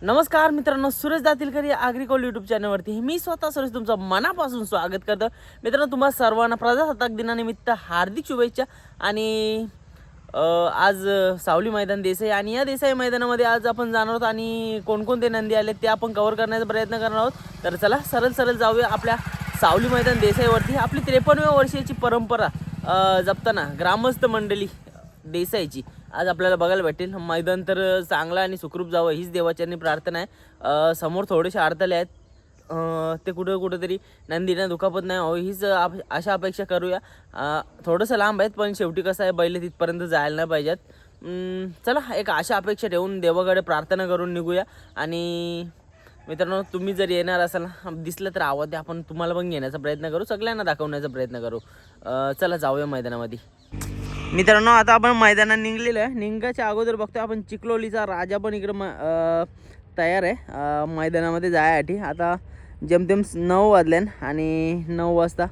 नमस्कार मित्रांनो, सूरज दातीलकर या ॲग्रिकॉल यूट्यूब चॅनलवरती मी स्वतः सूरज तुमचं मनापासून स्वागत करतो. मित्रांनो, तुम्हा सर्वांना प्रजासत्ताक दिनानिमित्त हार्दिक शुभेच्छा. आणि आज सावली मैदान देसाई आणि या देसाई मैदानामध्ये आज आपण जाणार आहोत आणि कोणकोणते नंदी आले ते आपण कव्हर करण्याचा प्रयत्न करणार आहोत. तर चला सरळ जाऊया आपल्या सावली मैदान देसाईवरती. आपली 53व्या वर्षाची परंपरा जपताना ग्रामस्थ मंडळी देसाईची आज आपल्याला बघायला भेटेल. मैदान तर चांगला आणि सुखरूप जावं हीच देवाच्यांनी प्रार्थना आहे. समोर थोडेसे अडथळे आहेत, ते कुठंतरी नंदीना दुखापत नाही हो हीच अशा अपेक्षा करूया. थोडंसं लांब आहेत पण शेवटी कसं आहे, बैल तिथपर्यंत जायला नाही पाहिजेत. चला एक अशा अपेक्षा ठेवून देवाकडे प्रार्थना करून निघूया. आणि मित्रांनो, तुम्ही जर येणार असाल दिसलं तर आवाज द्या, आपण तुम्हाला पण घेण्याचा प्रयत्न करू, सगळ्यांना दाखवण्याचा प्रयत्न करू. चला जाऊया मैदानामध्ये. मित्रांनो, आता आपण मैदानात निघलेलं आहे. निघायच्या अगोदर बघतो आपण चिखलोलीचा राजा पण इकडं तयार आहे मैदानामध्ये जायसाठी. आता जेमतेम 9 वाजल्यान आणि 9 वाजता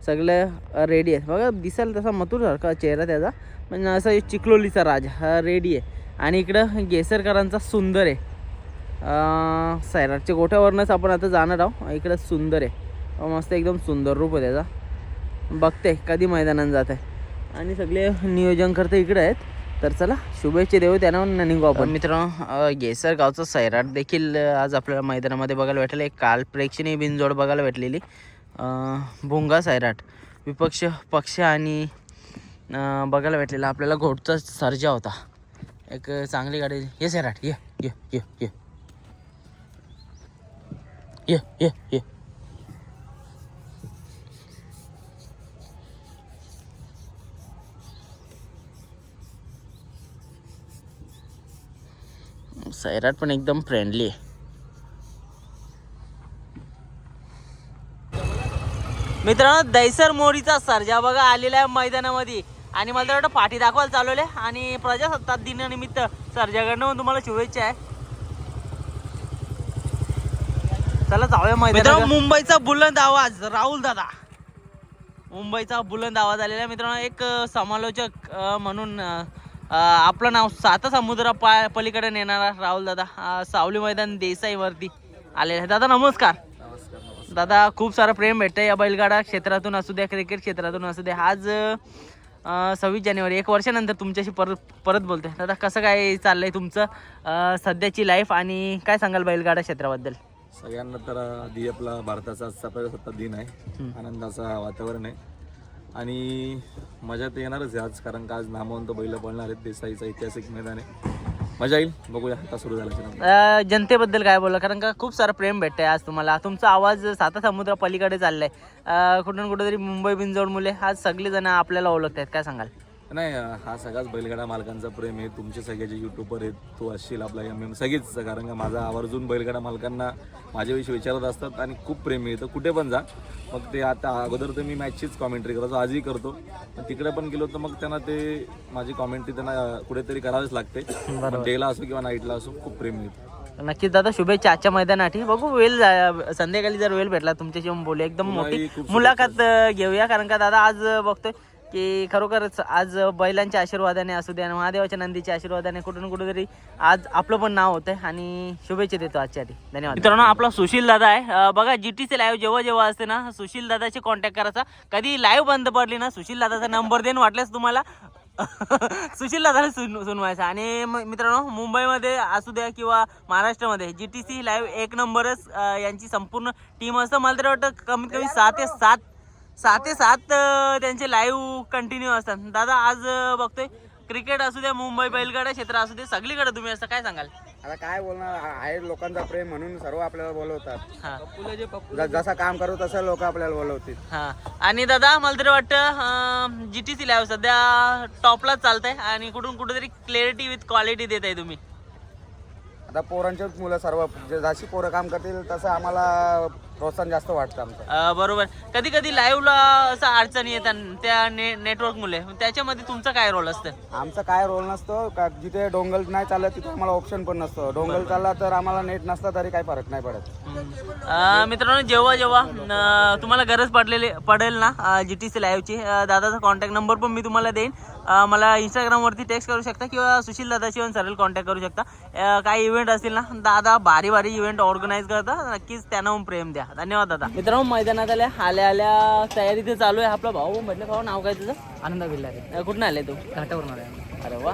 सगळे रेडी आहेत. बघा दिसायला तसा मथुरसारखा चेहरा त्याचा, पण असं चिखलोलीचा राजा हा रेडी आहे. आणि इकडं गेसरकरांचा सुंदर आहे. सैराटच्या गोठ्यावरूनच आपण आता जाणार आहोत. इकडं सुंदर आहे, मस्त एकदम सुंदर रूप आहे त्याचा. बघते कधी मैदानात जात आहे आणि सगळे नियोजन करते इकडे आहेत. तर चला शुभेच्छा देऊ त्यांना निघू आपण. मित्रांनो, गेसर गावचं सैराट देखील आज आपल्याला मैदानामध्ये बघायला भेटेल. एक काल प्रेक्षणीय बिनजोड बघायला भेटलेली. भुंगा सैराट विपक्ष पक्ष आणि बघायला भेटलेला आपल्याला घोटचा सर्जा होता. एक चांगली गाडी. ये सैराट ये ये ये ये ये ये ये सैराट पण एकदम फ्रेंडली आहे. मित्रांनो, दैसर मोरीचा सर्जा बघा आलेला आहे मैदानामध्ये. आणि मला तर वाटतं पाठी दाखवायला चालवले आणि प्रजासत्ताक दिनानिमित्त सर्जाकडनं तुम्हाला शुभेच्छा आहे. चला जाऊया मैदानात. मुंबईचा बुलंद आवाज राहुल दादा, मुंबईचा बुलंद आवाज आलेला आहे. मित्रांनो, एक समालोचक म्हणून आपलं नाव 7 समुद्रा पलीकडे नेणारा राहुल दादा सावली मैदान देसाईवरती आलेला आहे. दादा नमस्कार. दादा, खूप सारं प्रेम भेटतं या बैलगाडा क्षेत्रातून असू द्या, क्रिकेट क्षेत्रातून असू द्या. आज 26 जानेवारी 1 वर्षानंतर तुमच्याशी परत बोलतोय. दादा, कसं काय चाललंय तुमचं सध्याची लाईफ आणि काय सांगाल बैलगाडा क्षेत्राबद्दल? सगळ्यांना तर आधी आपला भारताचा आजचा प्रजासत्ताक दिन आहे. आनंदाचा वातावरण आहे आणि मजा तर येणारच आहे आज, कारण का आज नामवंत बैल पळणार आहेत. देसाईचा ऐतिहासिक मैदान आहे, मजा येईल. बघूया आता सुरू झाल्याच्या जनतेबद्दल काय बोला, कारण का खूप सारं प्रेम भेटतंय आज तुम्हाला. तुमचा आवाज 7 समुद्रा पलीकडे चाललाय. कुठेतरी मुंबई बिनजोड मुले आज सगळेजण आपल्याला ओळखत आहेत, काय सांगाल? नाही, हा सगळाच बैलगाडा मालकांचा प्रेम आहे. तुमचे सगळ्याचे यूट्यूबर आहेत, तू असशील आपला एम सगळीच, कारण का माझा आवर्जून बैलगाडा मालकांना माझ्याविषयी विचारत असतात आणि खूप प्रेम आहे. तर कुठे पण जा, मग ते आता अगोदर तर मी मॅचचीच कॉमेंट्री करायचो, आजही करतो. पण तिकडे पण गेलो तर मग त्यांना ते माझी कॉमेंट्री त्यांना कुठेतरी करावीच लागते. डेला असो किंवा नाईटला असो, खूप प्रेम आहे. नक्कीच दादा, शुभेच्छा आजच्या मैदानासाठी. बघू वेळ संध्याकाळी जर वेळ भेटला तुमच्याशी बोलू, एकदम मोठी मुलाखत घेऊया. कारण का दादा आज बघतोय की खरोखरच आज बैलांच्या आशीर्वादाने असू द्या, महादेवाच्या नंदीच्या आशीर्वादाने कुठेतरी आज आपलं पण नाव होतंय. आणि शुभेच्छा देतो आजच्यासाठी. धन्यवाद. मित्रांनो, आपला सुशील दादा आहे. बघा GTC लाईव्ह जेव्हा असते ना, सुशील दादाचे कॉन्टॅक्ट करायचा. कधी लाईव्ह बंद पडली ना, सुशील दादाचा नंबर देऊन वाटल्यास तुम्हाला सुशील दादाला सुनवायचा. आणि मित्रांनो, मुंबईमध्ये असू द्या किंवा महाराष्ट्रामध्ये GTC लाईव्ह 1 नंबरच यांची संपूर्ण टीम असतं. मला तर वाटतं कमीत कमी 6 ते 7 त्यांचे लाईव्ह कंटिन्यू असतात. दादा आज बघतोय क्रिकेट असू द्या, मुंबई बैलगाडा क्षेत्र असू दे, सगळीकडे तुम्ही असं काय सांगाल? आता काय बोलणार आहे, लोकांचा प्रेम म्हणून सर्व आपल्याला बोलवतात. जसं काम करू तसं लोक आपल्याला बोलवतील. हा. आणि दादा मला तरी वाटतं GTC लाईव्ह सध्या टॉपलाच चालतंय आणि कुठेतरी क्लॅरिटी विथ क्वालिटी देत आहे तुम्ही. आता पोरांचेच मुलं सर्व, जशी पोरं काम करतील तसं आम्हाला प्रोत्साहन जास्त वाटतं आमचं. बरोबर. कधी लाईव्हला असं अडचणी येतात त्या नेटवर्क मुले, त्याच्यामध्ये तुमचा काय रोल असतं? आमचा काय रोल नसतो का, जिथे डोंगल नाही चालत तिथे आम्हाला ऑप्शन पण नसतो. डोंगल चालला तर आम्हाला नेट नसतं तरी काही फरक नाही पडत. मित्रांनो, जेव्हा तुम्हाला गरज पडेल ना GTC लाईव्हची, दादाचा कॉन्टॅक्ट नंबर पण मी तुम्हाला देईन. मला इंस्टाग्रामवरती टेक्स्ट करू शकता किंवा सुशील दादाशी येऊन सरळ कॉन्टॅक्ट करू शकता. काही इव्हेंट असतील ना, दादा भारी भारी इव्हेंट ऑर्गनाईज करता, नक्कीच त्यांना प्रेम द्या. धन्यवाद दादा. मित्रांनो मैदानात आल्या तयारी ते चालू आहे. आपला भाऊ म्हटलं भाऊ नाव काय तुझं? आनंद बिल्लारे. कुठून आले तू? घाटावरून आले. अरे वा.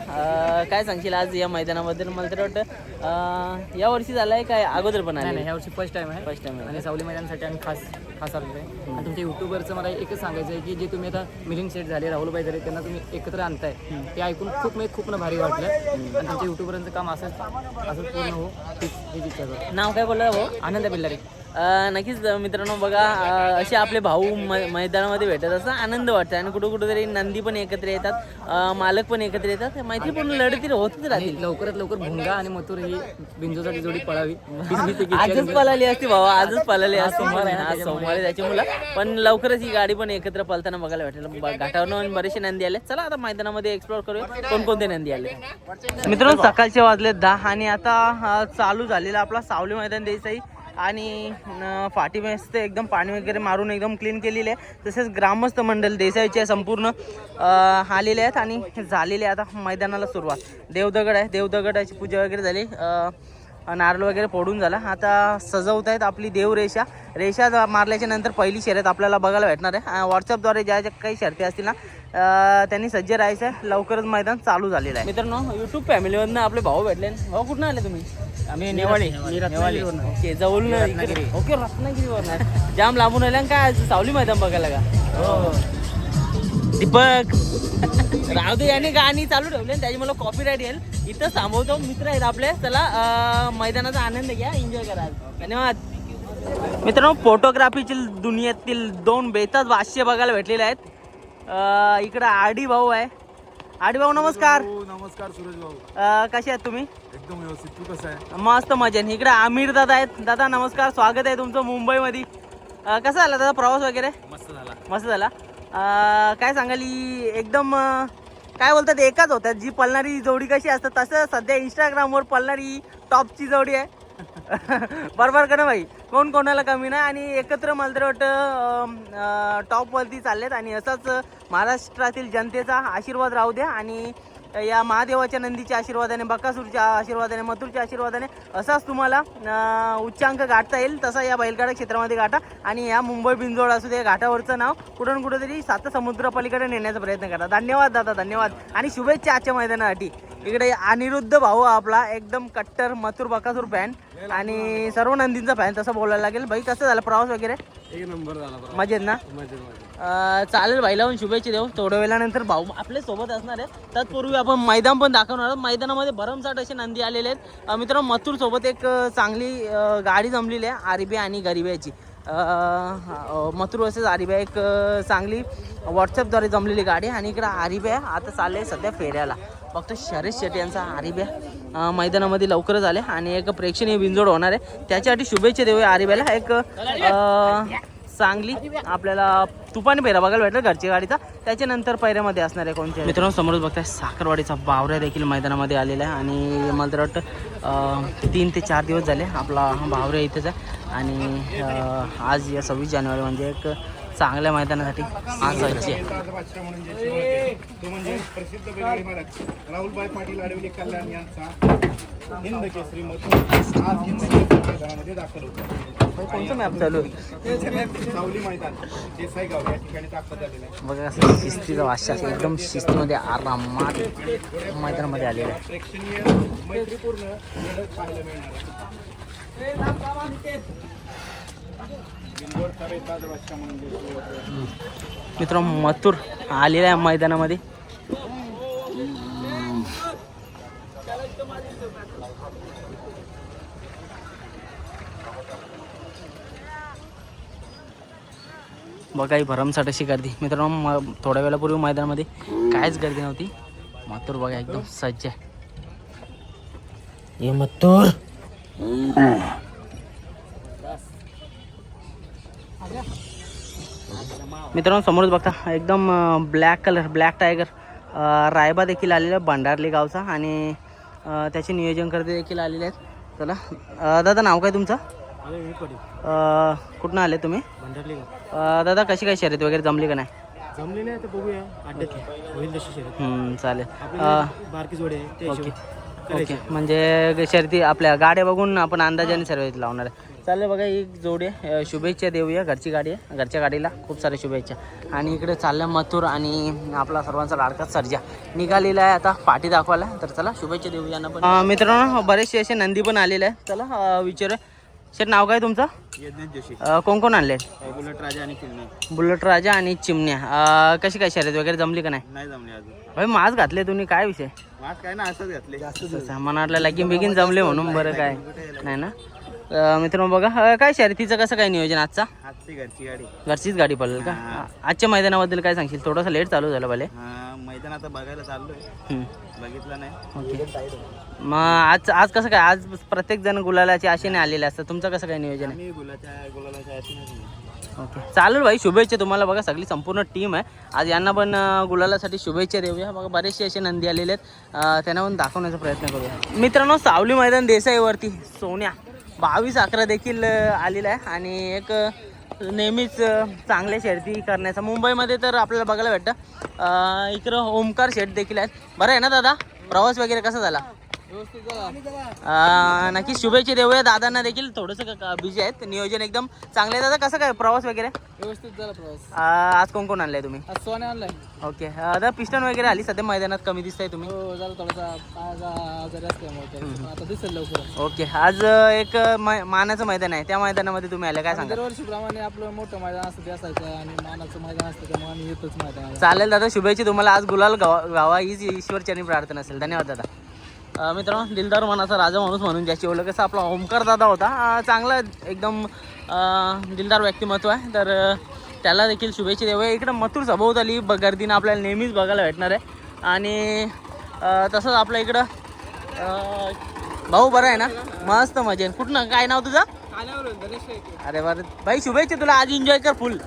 काय सांगशील आज या मैदानाबद्दल? मला तर वाटतं या वर्षी झालाय काय अगोदर पण नाही आले? ह्या वर्षी फर्स्ट टाइम आहे. फर्स्ट टाइम आणि सावली मैदानासाठी आम्ही खास आलेलो आहे. आणि तुमच्या युट्यूबरचं मला एकच सांगायचं आहे की जे तुम्ही आता मिलिंग सेट झाले, राहुलबाई झाले, त्यांना तुम्ही एकत्र आणताय ते ऐकून खूप भारी वाटलं. आणि तुमच्या युट्यूबरांचं काम असंच पूर्ण हो ही इच्छा करतो. नाव काय बोलला भाऊ? आनंद बिल्लारे. नक्कीच मित्रांनो बघा, असे आपले भाऊ मैदानामध्ये भेटत असं आनंद वाटतं. आणि कुठं तरी नंदी पण एकत्र येतात, मालक पण एकत्र येतात, मैत्रीपूर्ण लढती होतच राहतील. लवकरात लवकर भुंगा आणि मथुर ही बिंजोसाठी जोडी पळावी. आजच पळाली असती भाऊ, आजच पळाली असती. आज सोमवारी त्याची मुलं, पण लवकरच ही गाडी पण एकत्र पळताना बघायला भेटेल. घाटावरून बरेचसे नंदी आले. चला आता मैदानामध्ये एक्सप्लोर करूया कोणकोणते नंदी आले. मित्रांनो सकाळचे वाजले 10 आणि आता चालू झालेला आपला सावली मैदान देसाई. आणि फाटी मस्त एकदम पाणी वगैरे मारून एकदम क्लीन केलेले आहे. तसेच ग्रामस्थ मंडळ देसाईचे संपूर्ण आलेले आहेत आणि झालेले आता मैदानाला सुरुवात. देवदगड आहे, देवदगडाची पूजा वगैरे झाली, नारळ वगैरे फोडून झाला. आता सजवत आहेत आपली देवरेषा. रेषा मारल्याच्या नंतर पहिली शर्यत आपल्याला बघायला भेटणार आहे. व्हॉट्सअपद्वारे ज्या ज्या काही शर्ती असतील ना त्यांनी सज्ज राहायचं आहे. लवकरच मैदान चालू झालेलं आहे. मित्रांनो यूट्यूब फॅमिलीमधनं आपले भाऊ भेटले. भाऊ कुठून आले तुम्ही? आम्ही नेवाळी. ओके, जवळून ओके, रत्नागिरीवरून जाम लांबून आल्या. काय सावली मैदान बघायला का? हो दीपक राहू दे. याने गाणी चालू ठेवले त्याची मला कॉपीराईट येईल. इथं थांबवतो, मित्र आहेत आपले. चला मैदानाचा आनंद घ्या, एन्जॉय करा. धन्यवाद. मित्रांनो फोटोग्राफीची दुनियेतील 2 बेताज भाष्य बघायला भेटलेले आहेत. इकडं आडी भाऊ आहे. आडी भाऊ नमस्कार. नमस्कार सूरज भाऊ. कसे आहेत तुम्ही? एकदम व्यवस्थित. तू कसं आहे? मस्त मजेने. इकडे आमिर दादा आहेत. दादा नमस्कार, स्वागत आहे तुमचं मुंबईमध्ये. कसा झाला दादा प्रवास वगैरे? मस्त झाला. काय सांगाल एकदम काय बोलतात एकाच होत्या जी पळणारी जोडी कशी असतात तसं सध्या इंस्टाग्रामवर पळणारी टॉपची जोडी आहे. बरोबर का ना भाई? कोण कोणाला कमी नाही. आणि एकत्र मला तर वाटतं टॉपवरती चाललेत. आणि असंच महाराष्ट्रातील जनतेचा आशीर्वाद राहू द्या. आणि या महादेवाच्या नंदीच्या आशीर्वादाने, बकासूरच्या आशीर्वादाने, मथुरच्या आशीर्वादाने असाच तुम्हाला उच्चांक गाठता येईल. तसा या बैलगाडा क्षेत्रामध्ये गाठा. आणि या मुंबई बिंजोड असू दे, घाटावरचं नाव कुठून कुठेतरी 7 समुद्र पलीकडे नेण्याचा प्रयत्न करा. धन्यवाद दादा, धन्यवाद. आणि शुभेच्छा आजच्या मैदानासाठी. इकडे अनिरुद्ध भाऊ आपला एकदम कट्टर मथुर बकासूर फॅन आणि सर्व नंदींचा फॅन तसं बोलायला लागेल. भाई कसं झालं प्रवास वगैरे? एक नंबर झाला. मजेत ना? चालेल भाई, लावून शुभेच्छा देऊ. थोड्या वेळानंतर भाऊ आपल्या सोबत असणार आहे. तत्पूर्वी आपण मैदान पण दाखवणार आहोत. मैदानामध्ये भरमसाठ असे नंदी आलेले आहेत. मित्रांनो मथुर सोबत एक चांगली गाडी जमलेली आहे, आरिबे आणि गरिब्याची. मथुर वर्सेस आरिबे एक चांगली व्हॉट्सअपद्वारे जमलेली गाडी. आणि इकडं आरिबे आता चालले सध्या फेऱ्याला. फक्त शरद शेट्टी यांचा आरिब्या मैदानामध्ये लवकरच आले आणि एक प्रेक्षणीय बिंजोड होणार आहे. त्याच्यासाठी शुभेच्छा देऊया आरिब्याला. एक चांगली आपल्याला तुपाने पैरा बघायला भेटलं घरच्या गाडीचा. त्याच्यानंतर पैऱ्यामध्ये असणार आहे कोणत्या. मित्रांनो समोरच बघताय साखरवाडीचा बावऱ्या देखील मैदानामध्ये आलेला आहे. आणि मला तर वाटतं 3 ते 4 दिवस झाले आपला बावऱ्या इथेच आहे. आणि आज या 26 जानेवारी म्हणजे एक चांगल्या मैदानासाठी आज सज्ज आहे. तो म्हणजे प्रसिद्ध बैलगाडी मालक राहुलबाई पाटील आडवली कल्याण यांचा हिंद केसरी मथुर आज हिंद केसरी मैदानामध्ये दाखल होतो. कोणतं मॅप चालू आहे? सावली मैदान देसाईगाव या ठिकाणी दाखल झालेलं आहे. बघा असं शिस्तीचा वाशा एकदम शिस्तीमध्ये आरामात मैदानामध्ये आलेला आहे. प्रेक्षणीय मैत्रीपूर्ण लढत पाहायला मिळणार आहे. मित्र मथुर आलेला आहे मैदानामध्ये. बघा ही भरमसाठ अशी गर्दी. मित्रांनो थोड्या वेळापूर्वी मैदानामध्ये काहीच गर्दी नव्हती. मथुर बघा एकदम सज्ज आहे. ये मथुर मित्रांनो समोरच बघता एकदम black colour black tiger Raiba देखील आलेला भंडारली गावचा. आणि त्याचे नियोजन करते देखील आलेले आहेत. चला दादा नाव काय तुमचं? कुठून आले तुम्ही? दादा कशी काय शर्यत वगैरे जमली का नाही? जमले नाही तर बघूया अड्ड्यात होईल तशी शर्यत. चालेल. बारकी जोडी आहे त्या ओके हिशोबाने ओके, म्हणजे शर्ती आपल्या गाड्या बघून आपण अंदाजाने सर्व लावणार आहे. चालेल बघा, एक जोडी आहे. शुभेच्छा देऊया. घरची गाडी आहे, घरच्या गाडीला खूप साऱ्या शुभेच्छा. आणि इकडे चाललं मथुर आणि आपला सर्वांचा लाडका सर्जा निघालेला आहे आता पाठी दाखवायला. तर चला शुभेच्छा देऊया यांना पण. मित्रांनो बरेचसे असे नंदी पण आलेले आहे. चला विचारूया. शेट नाव काय तुमचं? जोशी, कोण कोण आणले? बुलेट राजा आणि चिमणी. बुलेट राजा आणि चिमण्या. कशी काय शर्यत वगैरे जमली का नाही? नाही जमले अजून. भाई मास्क घातले तुम्ही, काय विषय? मास्क काय ना असंच घातले जास्त. मला वाटलं लगीन बिगीन जमले म्हणून बरं काय नाही ना. मित्रांनो बघा, काय शर्यतीचं कसं काय नियोजन आजचा? आजची घरची गाडी. घरचीच गाडी पडलं का? आजच्या मैदानाबद्दल काय सांगशील? थोडंसं लेट चालू झालं भले. मैदान आता बघायला चाललोय, बघितलं नाही. ओके, मग आज कसं काय? आज प्रत्येक जण गुलालाची आशेने आलेले असतात. तुमचं कसं काय नियोजन आहे? मी गुलाच्या ओके चालेल भाई, शुभेच्छा तुम्हाला. बघा सगळी संपूर्ण टीम आहे आज. यांना पण गुलालासाठी शुभेच्छा देऊया. बघा बरेचसे असे नंदी आलेले आहेत, त्यांना पण दाखवण्याचा प्रयत्न करूया. मित्रांनो सावली मैदान देसाईवरती सोन्या 22-11 देखील आलेला आहे आणि एक नेहमीच चांगल्या शर्यती करण्याचा. मुंबईमध्ये तर आपल्याला बघायला भेटतं. इकडं ओमकार शेठ देखील आहेत. बरं आहे ना दादा? प्रवास वगैरे कसा झाला? नक्कीच शुभेच्छा देऊया दादांना देखील. थोडंसं बिझी आहेत, नियोजन एकदम चांगलं आहे. दादा कसं काय प्रवास वगैरे? व्यवस्थित झाला प्रवास. आज कोण कोण आणलंय तुम्ही? आज सोन्या आणलाय. ओके, दादा पिस्टन वगैरे आली सध्या मैदानात, कमी दिसताय तुम्ही. हो झालं थोडासा आजारी असल्यामुळे आता दिसेल लवकर. ओके, आज एक मानाचं मैदान आहे, त्या मैदानामध्ये तुम्ही आले, काय सांगा? दरवर्षीप्रमाणे आपलं मोठं मैदान असतं ते असायचं आणि मानाचं मैदान असतं त्यामुळे आम्ही येतोच मैदानाला. चालेल दादा, शुभेच्छा तुम्हाला. आज गुलाल गावा हीच ईश्वरचरणी प्रार्थना असेल. धन्यवाद दादा. मित्रांनो दिलदार मनाचा राजा माणूस म्हणून ज्याची ओळख असं आपला ओमकार दादा होता. चांगला एकदम दिलदार व्यक्तिमत्व आहे, तर त्याला देखील शुभेच्छा देऊया. इकडं मथुर सभोवताली गर्दीनं आपल्याला नेहमीच बघायला भेटणार आहे. आणि तसंच आपल्या इकडं भाऊ बरं आहे ना? मस्त मजा आहे. कुठनं, काय नाव तुझं? अरे बरं भाई, शुभेच्छा तुला. आज एन्जॉय कर फुल.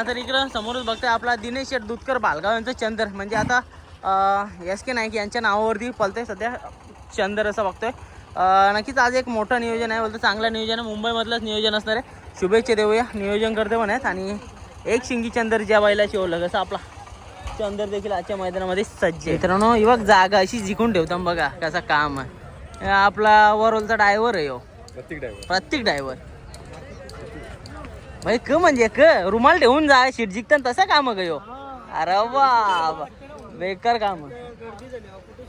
तर इकडं समोरच बघतोय आपला दिनेश शेठ दुधकर भालगाव यांचं चंदर, म्हणजे आता SK नाईक यांच्या नावावरती पळतंय सध्या चंदर असं बघतोय. नक्कीच आज एक मोठं नियोजन आहे, बोलतं चांगलं नियोजन आहे. मुंबईमधलंच नियोजन असणार आहे. शुभेच्छा देऊया नियोजन करते म्हणत. आणि एक शिंगी चंदर ज्या बैलाची ओळख असं आपला चंदर देखील आजच्या मैदानामध्ये सज्ज. मित्रांनो युवक जागा अशी जिंकून ठेवता बघा कसं काम आहे. आपला ओव्हरऑलचा ड्रायव्हर आहे, प्रत्येक ड्रायव्हर भाई क म्हणजे रुमाल ठेवून जा शीट जिंकताना तसं काम आहे यो. अरे वा बेकार काम.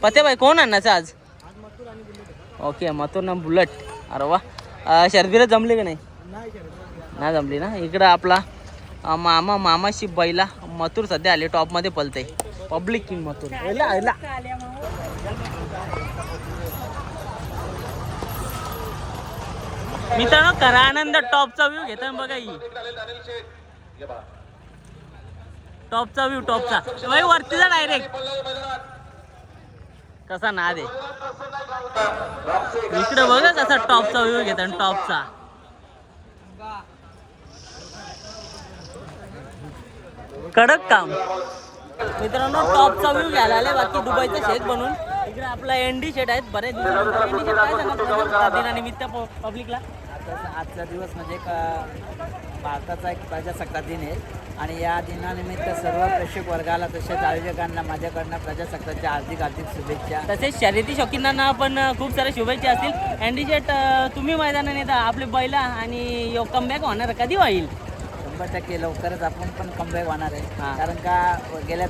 पते भाई कोण आणायचं आज? ओके, मथुर ना बुलेट. अरे वा, शर्दीला जमले का नाही? नाही जमली ना. इकडं आपला मामाशी बैला मथुर सध्या आले, टॉपमध्ये पलतय. पब्लिक किंग मथुर. मित्रांनो करा आनंद टॉपचा व्ह्यू घेता बघा. ही टॉपचा व्ह्यू, टॉपचा भाई वरती जा डायरेक्ट. कसा नाद आहे इकडे बघा, कसा टॉपचा व्ह्यू घेता. टॉपचा कडक काम. मित्रांनो टॉपचा व्ह्यू घ्यायला आले. बाकी दुबईचा शेख बनून इकडे आपला एनडी शेट आहेत. बरेच दिवस एनडी शेट काय सांगा दिनानिमित्त पब्लिकला? आजचा दिवस म्हणजे भारताचा एक प्रजासत्ताक दिन आहे आणि या दिनानिमित्त सर्व प्रेक्षक वर्गाला तसेच आयोजकांना माझ्याकडनं प्रजासत्ताकाच्या हार्दिक शुभेच्छा. तसेच शर्यती शौकीनांना पण खूप साऱ्या शुभेच्छा असतील. एनडी शेट तुम्ही मैदानात येता, आपले बैला आणि कमबॅक होणार कधी होईल? 100% लवकरच आपण पण कमबॅक होणार आहे. कारण का गेल्या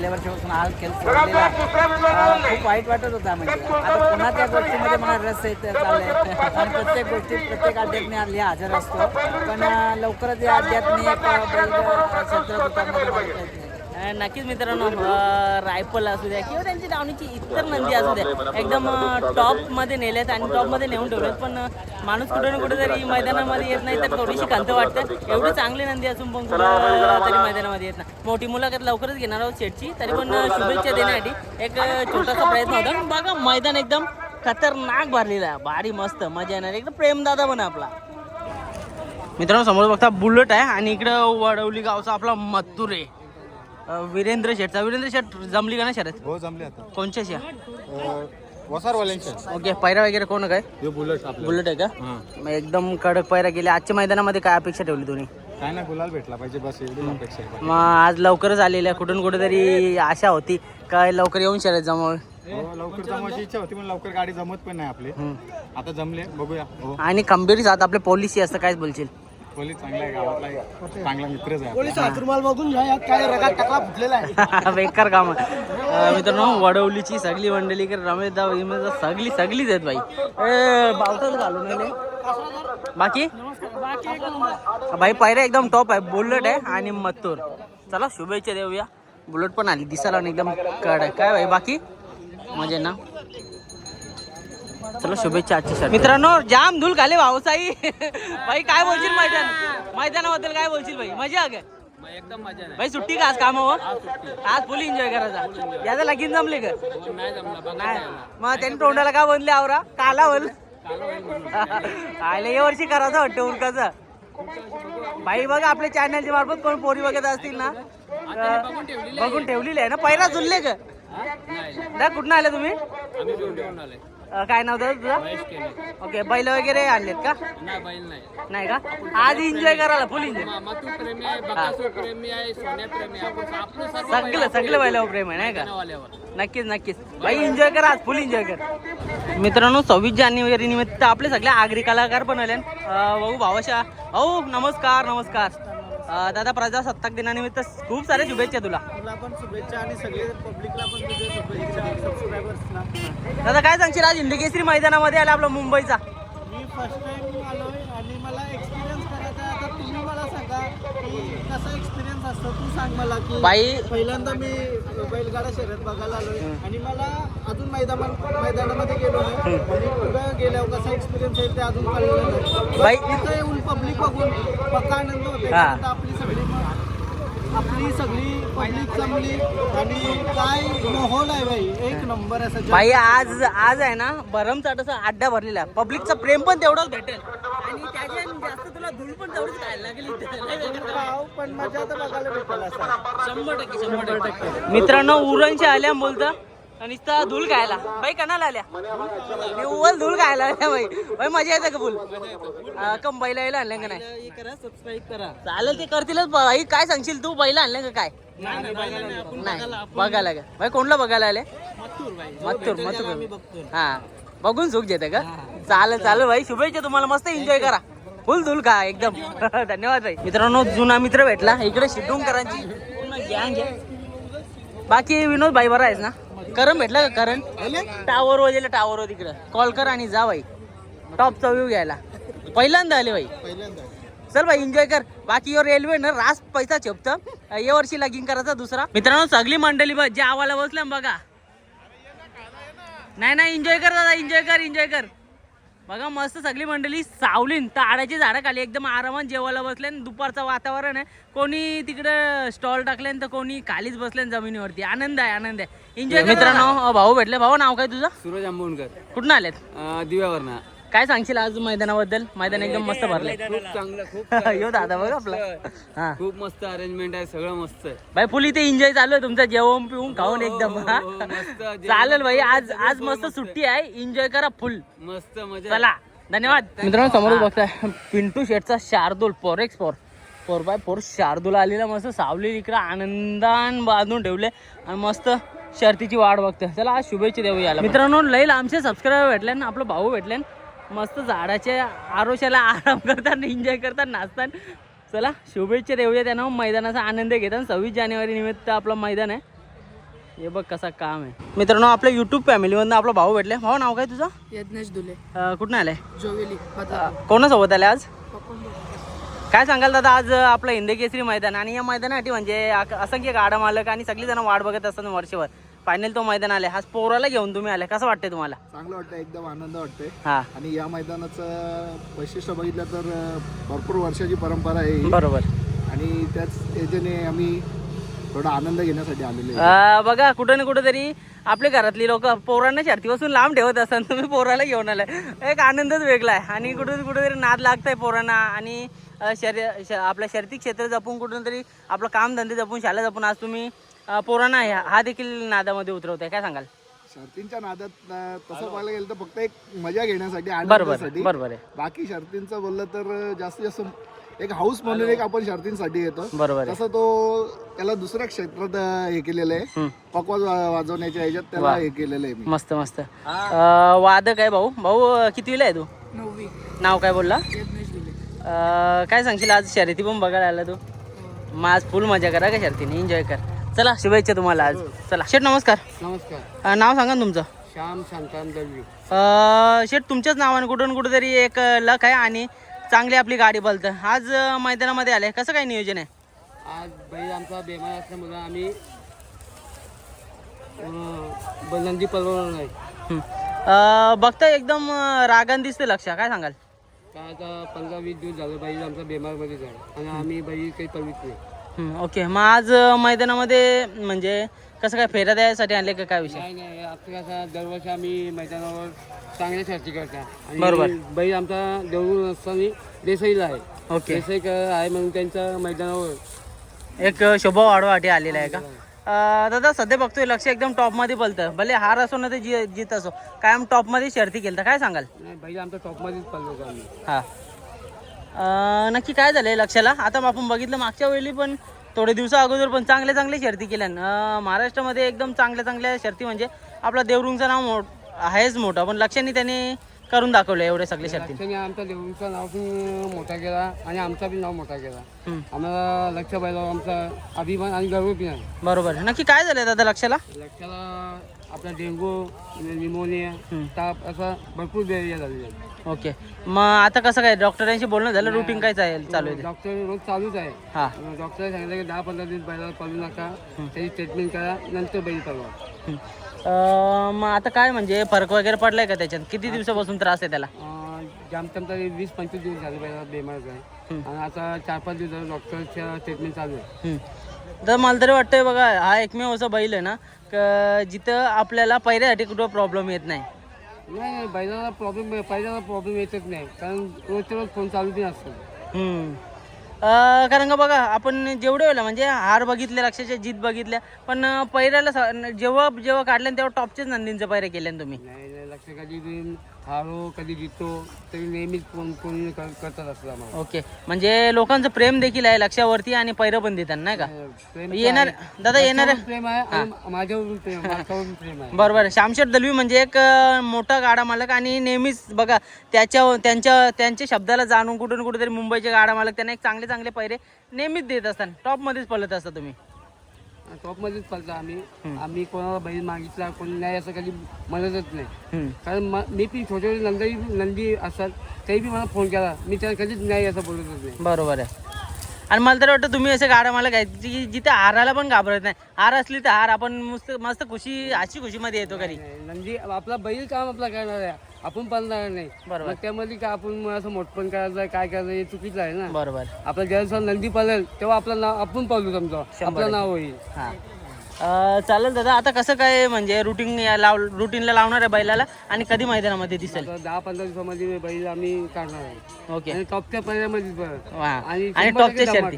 वर्षापासून हा खेळ सोडलेला खूप वाईट वाटत होता. म्हणजे आता पुन्हा त्या गोष्टीमध्ये मला रस येत चाललंय आणि प्रत्येक गोष्टी प्रत्येक अध्यात्मी हल्ली हजर असतो. पण लवकरच या अध्यात्मी एक क्षेत्रात उतरण्याचा नक्कीच मित्रांनो, रायफल असू द्या किंवा त्यांची धावणीची इतर नंदी असू द्या, एकदम टॉपमध्ये नेल्यात आणि टॉपमध्ये नेऊन ठेवल्यात. पण माणूस कुठे ना कुठे जरी मैदानामध्ये येत नाही तर थोडीशी खंत वाटते. एवढी चांगली नंदी असून पण तरी मैदानामध्ये येत नाही. मोठी मुलाखत लवकरच घेणार आहोत शेटची, तरी पण शुभेच्छा देण्यासाठी एक छोटासा प्रयत्न होता. बघा मैदान एकदम खतरनाक भरलेला आहे, भारी मस्त मजा येणार. एकदम प्रेमदादा पण आपला. मित्रांनो समोर बघता बुलेट आहे आणि इकडं वडवली गावचा आपला मथुर आहे. वीरेंद्र शेठचा. वीरेंद्र शेठ जमली का ना शर्यत? हो जमले आता. कोणच्याशी? वसारवाल्यांच्या. ओके, पैरा वगैरे कोण काय? बुलेट बुलेट आहे का? मग एकदम कडक पैरा गेले. आजच्या मैदानामध्ये काय अपेक्षा ठेवली तुम्ही? काय ना गुलाल भेटला पाहिजे बस एवढी अपेक्षा आहे. मग आज लवकरच आलेल्या कुठून कुठेतरी आशा होती काय लवकर येऊन शर्यत जमव. लवकर जमवायची इच्छा होती पण लवकर गाडी जमत पण नाही आपली. आता जमले बघूया. हो आणि खंबीर साथ आपले पोलिसी असं काय बोलशील. पोलीस चांगला आहे गावातला एक चांगला मित्रच आहे. पोलीस हातरुमाल बघून घ्या यात काय रगात टाकला फुटलेला आहे. बेकार काम आहे. मित्रांनो वडवलीची सगळी मंडळी रमेश दाव सगळीच आहेत बाई. बावताच घालून आले. बाकी भाई पायऱ्या एकदम टॉप आहे. बुलेट आहे आणि मथुर. चला शुभेच्छा देऊया. बुलेट पण आली दिसायला आणि एकदम कड आहे. काय भाई बाकी मजे ना. चला शुभेच्छा आजची शर्यत. मित्रांनो जाम धूल खाले भाऊसाई. भाई काय बोलशील मैदानाबद्दल काय बोलशील भाई. मजा काय एकदम मजा भाई सुट्टी का आज कामावर. आज फुल एन्जॉय करायचा. याचा लगीन जमले का नाही. मग त्यांनी तोंडाला का बनले आवरा काला बोल आले या वर्षी करायचं वाटतं उरकाचं. भाई बघा आपल्या चॅनलच्या मार्फत कोण पोरी बघत असतील ना बघून ठेवलेली आहे ना. पहिला जुळले का कुठून आले तुम्ही. काय नाव तुझं. ओके बैल वगैरे आणलेत का. नाही का आज एन्जॉय करायला फुल एन्जॉय. सगळं बैलावर प्रेम आहे नाही का. नक्कीच भाई एन्जॉय करा आज फुल एन्जॉय कर. मित्रांनो 26 जानेवारी निमित्त आपले सगळे आगरी कलाकार पण आले. भाऊ भावाशा भाऊ नमस्कार. दादा प्रजासत्ताक दिनानिमित्त खूप सारे शुभेच्छा तुला. पण शुभेच्छा आणि सगळे पब्लिकला पण तुझे शुभेच्छा सबस्क्रायबर्सना. दादा काय सांगशील आज हिंदकेसरी मैदानामध्ये आला आपला मुंबईचा. मी फर्स्ट टाइम आलोय आणि मला एक्सपिरियन्स करायचा आहे. आता तुम्ही मला सांगा की कसा एक्सपिरियन्स असतो. तू सांग मला की बाई पहिल्यांदा मी बैलगाडा शर्यत बघायला आलोय आणि मला अजून मैदानामध्ये गेलो नाही आणि पुढे गेल्यावर कसा एक्सपिरियन्स आहे ते अजून कळलेलं नाही. बाई तिथं येऊन पब्लिक बघून पक्का आनंद होते. हा. आता आपली सगळी पब्लिक जमली आणि काय माहोल आहे भाई एक नंबर असं. भाई आज आहे ना भरमसाठाचा अड्डा भरलेला आहे. पब्लिकचा प्रेम पण तेवढंच भेटेल आणि त्याच्या जास्त तुला धूळ पण तेवढीच खायला लागेल. पण मजा तर बघायला भेटेल असं. 100% मित्रांनो उरणच्या आल्या बोलता आणि धूल खायला. बाई कणाला आल्या उवल धूल खायला आल्या भाई मजा येते का फुल. कम बैला आणल्या का नाही. सबस्क्राईब करा. चालेल ते करतीलच. भाई काय सांगशील तू बैला आणल्या का काय. नाही बघायला का भाई कोणला बघायला आले. मथुर हा बघून सुख देते का. चालेल भाई शुभेच्छा तुम्हाला. मस्त एन्जॉय करा फुल धूल खा एकदम. धन्यवाद भाई. मित्रांनो जुना मित्र भेटला इकडे शिटूंकरांची पूर्ण गँग आहे. बाकी विनोद भाई बरा आहेस ना. करण भेटला का करण टावर टावर तिकडं कॉल कर आणि जा भाई टॉपचा व्ह्यू घ्यायला. पहिल्यांदा आले भाई. चल भाई एन्जॉय कर. बाकी रेल्वे ना रास पैसा चेपत या वर्षी लगीन करायचा दुसरा. मित्रांनो सगळी मंडळी बस जे आवाला बसल्या बघा. नाही एन्जॉय कर दादा एन्जॉय कर. बघा मस्त सगळी मंडळी सावलीन ताडाची झाडं खाली एकदम आरामात जेवायला बसले. दुपारचं वातावरण आहे. कोणी तिकडे स्टॉल टाकले तर कोणी खालीच बसले जमिनीवरती. आनंद आहे एन्जॉय. मित्रांनो भाऊ भेटले. भाऊ नाव काय तुझं. सूरज आंबोणकर कुठून आलेत. दिव्यावरनं. काय सांगशील आज मैदानाबद्दल. मैदान एकदम मस्त भरले. खूप चांगलं खूप यो दादा बघ आपला. हा खूप मस्त अरेंजमेंट आहे सगळं मस्त आहे. भाई फुल इथे एन्जॉय चालू आहे तुमचं जेवण पिऊन खाऊन एकदम. चालेल भाई आज मस्त सुट्टी आहे. एन्जॉय करा फुल मस्त मजा. चला धन्यवाद. मित्रांनो समोर बघताय पिंटू शेटचा शार्दूल 4x4 शार्दूल आलेला मस्त सावली इकडे आनंदान बांधून ठेवले आणि मस्त शर्तीची वाट बघतोय. चला आज शुभेच्छा देऊ याला. मित्रांनो लई आमचे सबस्क्रायबर भेटले ना आपलं भाऊ भेटले मस्त झाडाच्या आरोशाला आराम करतात एन्जॉय करतात नाचतात. चला शुभेच्छा देऊया त्यांना. मैदानाचा आनंद घेतात. 26 जानेवारी निमित्त आपलं मैदान आहे. हे बघ कसा काम आहे. मित्रांनो आपल्या युट्यूब फॅमिलीमधून आपला भाऊ भेटले. भाऊ नाव काय तुझं. यज्ञेश दुले कुठून आलाय. जोवेली कोणासोबत आले आज. काय सांगाल दादा आज आपलं हिंदकेसरी मैदान आणि या मैदानासाठी म्हणजे असंख्य गाडा मालक आणि सगळी जण वाट बघत असतात वर्षभर. फायनल तो मैदान आले. आज पोराला घेऊन तुम्ही आले कसं वाटतंय तुम्हाला. चांगलं वाटतं एकदम आनंद वाटतोय. हा आणि या मैदानाचं वैशिष्ट्य बघितलं तर भरपूर वर्षाची परंपरा आहे बरोबर. आणि त्याच याच्याने आम्ही थोडा आनंद घेण्यासाठी आलेले. बघा कुठं ना कुठेतरी आपल्या घरातली लोक पोरांना शर्तीपासून लांब ठेवत असतात. तुम्ही पोराला घेऊन आलाय एक आनंदच वेगळा आहे. आणि कुठेतरी नाद लागतंय पोरांना आणि आपल्या शर्ती क्षेत्र जपून कुठून तरी आपलं काम धंदे जपून शाळा जपून आज तुम्ही पोरांना हा देखील नादामध्ये उतरवताय. काय सांगाल. शर्तींच्या नादात तसं पाहायला गेलं तर फक्त एक मजा घेण्यासाठी बरोबर आनंदासाठी. बरोबर आहे. बाकी शर्तींचं बोललं तर जास्तीत जास्त एक हाऊस म्हणून एक आपण शर्तींसाठी येतो. बरोबर आहे. तसं तो त्याला दुसऱ्या क्षेत्रात हे केलेलं आहे, पकवाज वाजवण्याच्या ह्याच्यात त्याला हे केलेलं आहे मी. मस्त मस्त. वादक आहे भाऊ. भाऊ कितवीला आहे तू? 9वी. नाव काय बोलला? काय सांगशील आज शर्यती पण बघायला आला तू? मग आज फुल मजा करा का शर्तीने, एन्जॉय कर. चला शुभेच्छा तुम्हाला आज. चला शेठ नमस्कार. नमस्कार. नाव सांगा ना तुमचं? श्याम शांताराम दळवी. शेठ तुमच्याच नावाने कुठून कुठेतरी एक लक आहे आणि चांगली आपली गाडी बोलतं. आज मैदानामध्ये आले, कसं काय नियोजन आहे? आज बैल आमचा बेमार असल्यामुळे आम्ही बलंदी पलवणार नाही. बघता एकदम रागान दिसते. लक्ष काय सांगाल? काय आता 15-20 दिवस झालं बैल आमचा बेमारमध्येच आहे आणि आम्ही बैल काही पळवीत नाही. ओके. मग आज मैदानामध्ये म्हणजे कसं काय फेऱ्या द्यायसाठी आणले का काय विषय? नाही आता कसं दरवर्षी आम्ही मैदानावर चांगल्या शर्ती करता आणि बरोबर. बैल आमचा देऊळ असताना देसाईला आहे. ओके. देसाई आहे म्हणून त्यांच्या मैदानावर एक शोभा वाढवासाठी आलेला आहे का? दादा सध्या बघतोय लक्ष एकदम टॉपमध्ये बोलतं. भले हार असो ना ते जीत असो, कायम टॉपमध्ये शर्ती केलं तर काय सांगाल? नाही बैल आमचा टॉपमध्येच पळवतो आम्ही. हां. नक्की काय झालंय लक्षाला? आता आपण बघितलं मागच्या वेळी पण थोडे दिवसा अगोदर पण चांगल्या शर्ती केल्या. महाराष्ट्रामध्ये एकदम चांगल्या शर्ती म्हणजे आपला देवरुंगचं नाव आहेच मोठं, पण लक्षाने त्याने करून दाखवलं एवढे सगळे शर्ती. लक्षाने आमच्या देऊळचं नाव पण मोठा केला आणि आमचा पण नाव मोठा केला. आम्हाला लक्ष बैलावर आमचा अभिमान आणि गर्व पण आहे. बरोबर. नक्की काय झालंय दादा लक्षाला? लक्षाला आपला डेंगू, निमोनिया, ताप असा भरपूर बेरिया झालेला आहे. ओके. मग आता कसं काय डॉक्टरांशी बोलणं झालं? रुटीन काय चालू आहे? डॉक्टर रोज चालूच आहे. हां. डॉक्टर सांगितलं की 10-15 दिवस बैलाला पळू नका, त्याची ट्रीटमेंट करा, नंतर बैल पळवा. मग आता काय म्हणजे फरक वगैरे पडलाय का त्याच्यात? किती दिवसापासून त्रास आहे त्याला? जामतम तरी 20-25 दिवस झाले बैलाला बेमारच आहे आणि आता 4-5 दिवस झाले डॉक्टरच्या ट्रीटमेंट चालू आहे. तर मला तरी वाटतंय बघा, हा एकमेव असा बैल आहे ना जिथं आपल्याला पहिल्यासाठी कुठं प्रॉब्लेम येत नाही. नाही बैलाला प्रॉब्लेम येतच नाही, कारण रोजच्या रोज फोन चालू पण असतो. कारण का बघा आपण जेवढे वेळेला म्हणजे हार बघितले, लक्षाच्या जीत बघितल्या, पण पहिल्याला जेव्हा काढले तेव्हा टॉपचेच नंदींचे पहिरे केले ना तुम्ही? नाही लक्ष कधी हारो कधी जितो तरी नेहमीच कोणी करतात असतं आम्हाला. ओके. म्हणजे लोकांचं प्रेम देखील आहे लक्षावरती आणि पैरं पण देतात नाही का? येणार दादा येणार प्रेम आहे आणि माझ्यावरून प्रेम आहे. बरोबर. श्यामशेठ दलवी म्हणजे एक मोठा गाडा मालक आणि नेहमीच बघा त्यांच्या शब्दाला जाणून कुठून कुठेतरी मुंबईचे गाडा मालक त्यांना एक चांगले पैरे नेहमीच देत असतात. टॉपमध्येच पळत असता तुम्ही? टॉपमध्येच पळतो आम्ही कोणाला बैल मागितला कोणी नाही असं कधी म्हणतच नाही. कारण मी पण छोटे नंदी असतात तरी बी मला फोन केला, मी त्याला कधीच नाही असं बोलतच नाही. बरोबर आहे. आणि मला तर वाटतं तुम्ही असे गाडा मालक आहेत की जिथे हाराला पण घाबरत नाही. हार असली तर हार आपण मस्त खुशीमध्ये येतो घरी. नंदी आपला बैल काम आपला करणार आहे, आपण पळणार नाही. बरोबर. मग त्यामध्ये का आपण असं मोठपण करायचं काय करायचं हे चुकीचं आहे ना. बरोबर. आपला जेव्हा नंदी पळेल तेव्हा आपलं नाव आपण पळू, समजा आपलं नाव होईल. हां. चालेल दादा. आता कसं काय म्हणजे रुटीनला लावणार आहे बैलाला आणि कधी मैदानामध्ये दिसेल? 10-15 दिवसामध्ये मी बैल आम्ही काढणार आहे. ओके. आणि टॉपच्या पहिल्यामध्येच आणि टॉपच्या शर्ती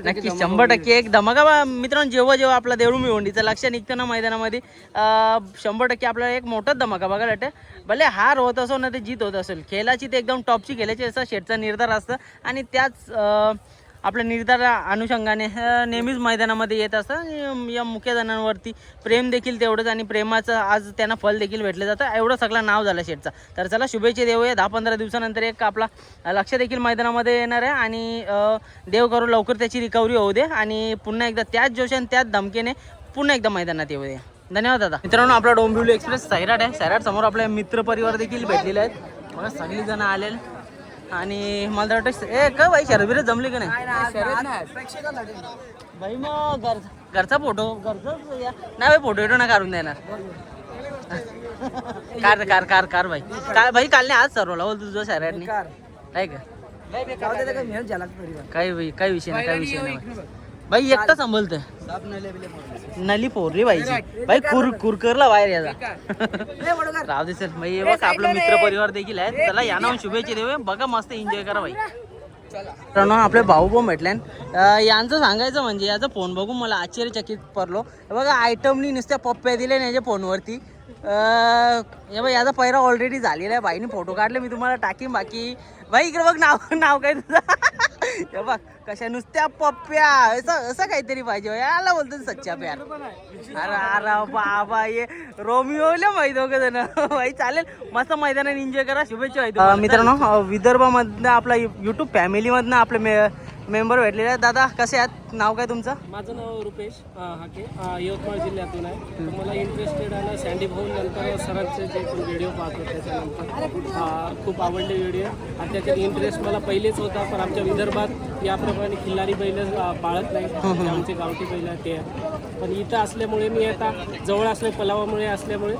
नक्की 100% एक धमाका. मित्रांनो जेव्हा आपला देऊळ भिवंडीचं लक्ष निघतं ना मैदानामध्ये 100% आपल्याला एक मोठाच धमाका बघायला वाटतं. भले हार होत असो ना ते जीत होत असेल, खेळाची ते एकदम टॉपची खेळायची असा शेटचा निर्धार असतं आणि त्याच आपल्या निर्धार अनुषंगाने नेहमीच मैदानामध्ये येत असतं. आणि या मुख्य जणांवरती प्रेम देखील तेवढंच आणि प्रेमाचं आज त्यांना फल देखील भेटलं जातं. एवढं सगळं नाव झालं शेटचा. तर चला शुभेच्छा देऊया. 10-15 दिवसानंतर एक आपला लक्ष देखील मैदानामध्ये येणार आहे आणि देव करू लवकर त्याची रिकव्हरी होऊ दे आणि पुन्हा एकदा त्याच जोशाने त्याच धमकेने पुन्हा एकदा मैदानात येऊ दे. धन्यवाद दादा. मित्रांनो आपला डोंबिवली एक्सप्रेस सैराट आहे. सैराट समोर आपले मित्र परिवार देखील भेटलेले आहेत. मला सगळी जण आलेले आणि मला वाटतं का बाई शर्यत जमली का नाही बाई? मग घरचा फोटो नाही बाई, फोटो ना काढून देणार. कार बाई काय बाई काल नाही आज सर्वला बोल तुझं सैराटने काय का? काय विषय नाही बाई. एकटा सांभाळतोय नली पोरली बाईची बाई कुरकरला बाहेर याचा राव दिसेल बाई. बघ आपलं मित्र परिवार देखील आहे. चला या नाव शुभेच्छा देऊया. बघा मस्त एन्जॉय करा बाई. मित्रांनो आपले भाऊ पण भेटले. यांचं सांगायचं म्हणजे याचा फोन बघून मला आश्चर्यचकित पडलो. बघा आयटमनी नुसत्या पप्प्या दिल्या याच्या फोनवरती. हे बाई याचा पहिरा ऑलरेडी झालेला आहे. बाईने फोटो काढले, मी तुम्हाला टाकीन. बाकी बाई इकडे बघ नाव काय तुझं हे बघ कशा नुसत्या पप्प्या असं काहीतरी पाहिजे याला बोलतो सच्चा प्यार. अरे अरे बाबा ये रोमिओला माहिती हो जण भाई चालेल मस्त मैदानात एन्जॉय करा. शुभेच्छा मित्रांनो. विदर्भामधनं आपला युट्यूब फॅमिलीमधनं आपले मेंबर भेटलेले आहेत. दादा कसे आहात? नाव काय तुमचं? माझं नाव रुपेश हाके, यवतमाळ जिल्ह्यातून आहे. तर मला इंटरेस्टेड आहे सँडी भाऊ नंतर सरांचे जे व्हिडिओ पाहतो त्याच्यानंतर खूप आवडले व्हिडिओ आणि त्याच्यात इंटरेस्ट मला पहिलेच होता. पण आमच्या विदर्भात याप्रमाणे खिल्लारी बैल पाळत नाही, जे आमचे गावठी बैल ते. पण इथं असल्यामुळे मी आता जवळ असले पलावामुळे असल्यामुळे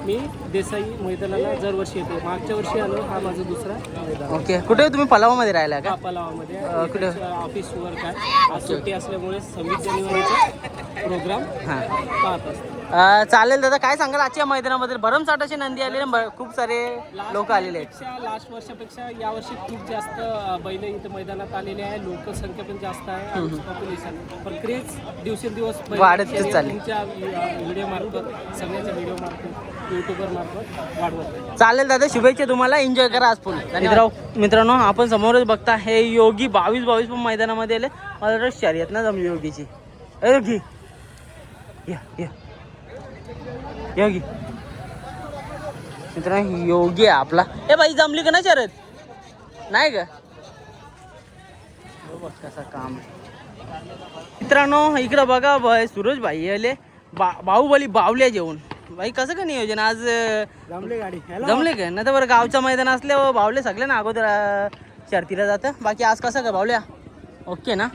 मी देसाई मैदानाला दरवर्षी येते. मागच्या वर्षी आलो, हा माझा दुसरा मैदान. ओके. कुठे तुम्ही पलावामध्ये राहिला का? पलावामध्ये कुठे ऑफिस वर्क आहे. आज सुट्टी असल्यामुळे 26 जानेवारीचा प्रोग्राम पाहत असतो. चालेल दादा काय सांगाल आजच्या मैदानाबद्दल? भरमसाठाचे नंदी आलेले खूप सारे लोक आलेले आहेत. लास्ट वर्षापेक्षा यावर्षी खूप जास्त बैल इथे मैदानात आलेले आहे. लोकसंख्या पण जास्त आहे, पॉप्युलेशन पण क्रेज दिवसेंदिवस वाढतच चालली. तुमच्या व्हिडिओ मार्फत, सगळ्यांच्या व्हिडिओ मार्फत, युट्यूबर मार्फत वाढवत. चालेल दादा शुभेच्छा तुम्हाला. एन्जॉय करा आज फुल. मित्रांनो आपण समोरच बघता हे योगी 22 पण मैदानामध्ये आले. मला वाटतं शर्यत ना जमली योगीची. योगी या योगी मित्रांनो योगी आहे आपला. ए बाई जमली का ना शर्यत? नाही का? बघ कसा काम मित्रांनो. इकडं बघा सूरज भाई आले. बाहुबली बावल्या जेवण. भाई कसं का नियोजन आज? जमले गाडी जमले का? नाही तर बरं गावचं मैदान असल्यावर बावले सगळे ना अगोदर शर्तीला जातं. बाकी आज कसं का बावल्या ओके ना?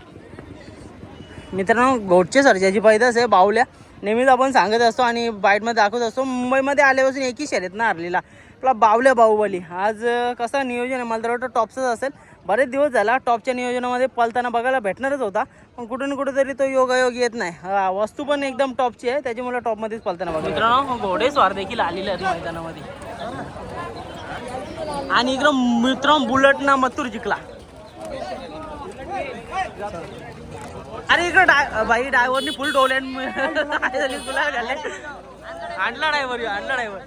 मित्रांनो घोटचे सर्जाची पैदास आहे बावल्या. नेहमीच आपण सांगत असतो आणि बाईटमध्ये दाखवत असतो. मुंबईमध्ये आल्यापासून एकही शर्यत ना हरलेला आपला बावल्या बाहुबली. आज कसं नियोजन आहे मला तर वाटतं टॉपचंच असेल. बरेच दिवस झाला टॉपच्या नियोजनामध्ये पलताना बघायला भेटणारच होता, पण कुठून कुठेतरी तो योगायोग येत नाही. वस्तू पण एकदम टॉपची आहे त्याच्यामुळे टॉपमध्येच पलताना बघा. मित्रांनो घोडेस्वार देखील आलेले आहेत मैदानामध्ये. आणि इकडं मित्रांनो बुलेट ना मथुर जिंकला. अरे इकडं बाई ड्रायव्हरनी फुल डोले तुला झाले. आणला ड्रायव्हर आणला ड्रायव्हर.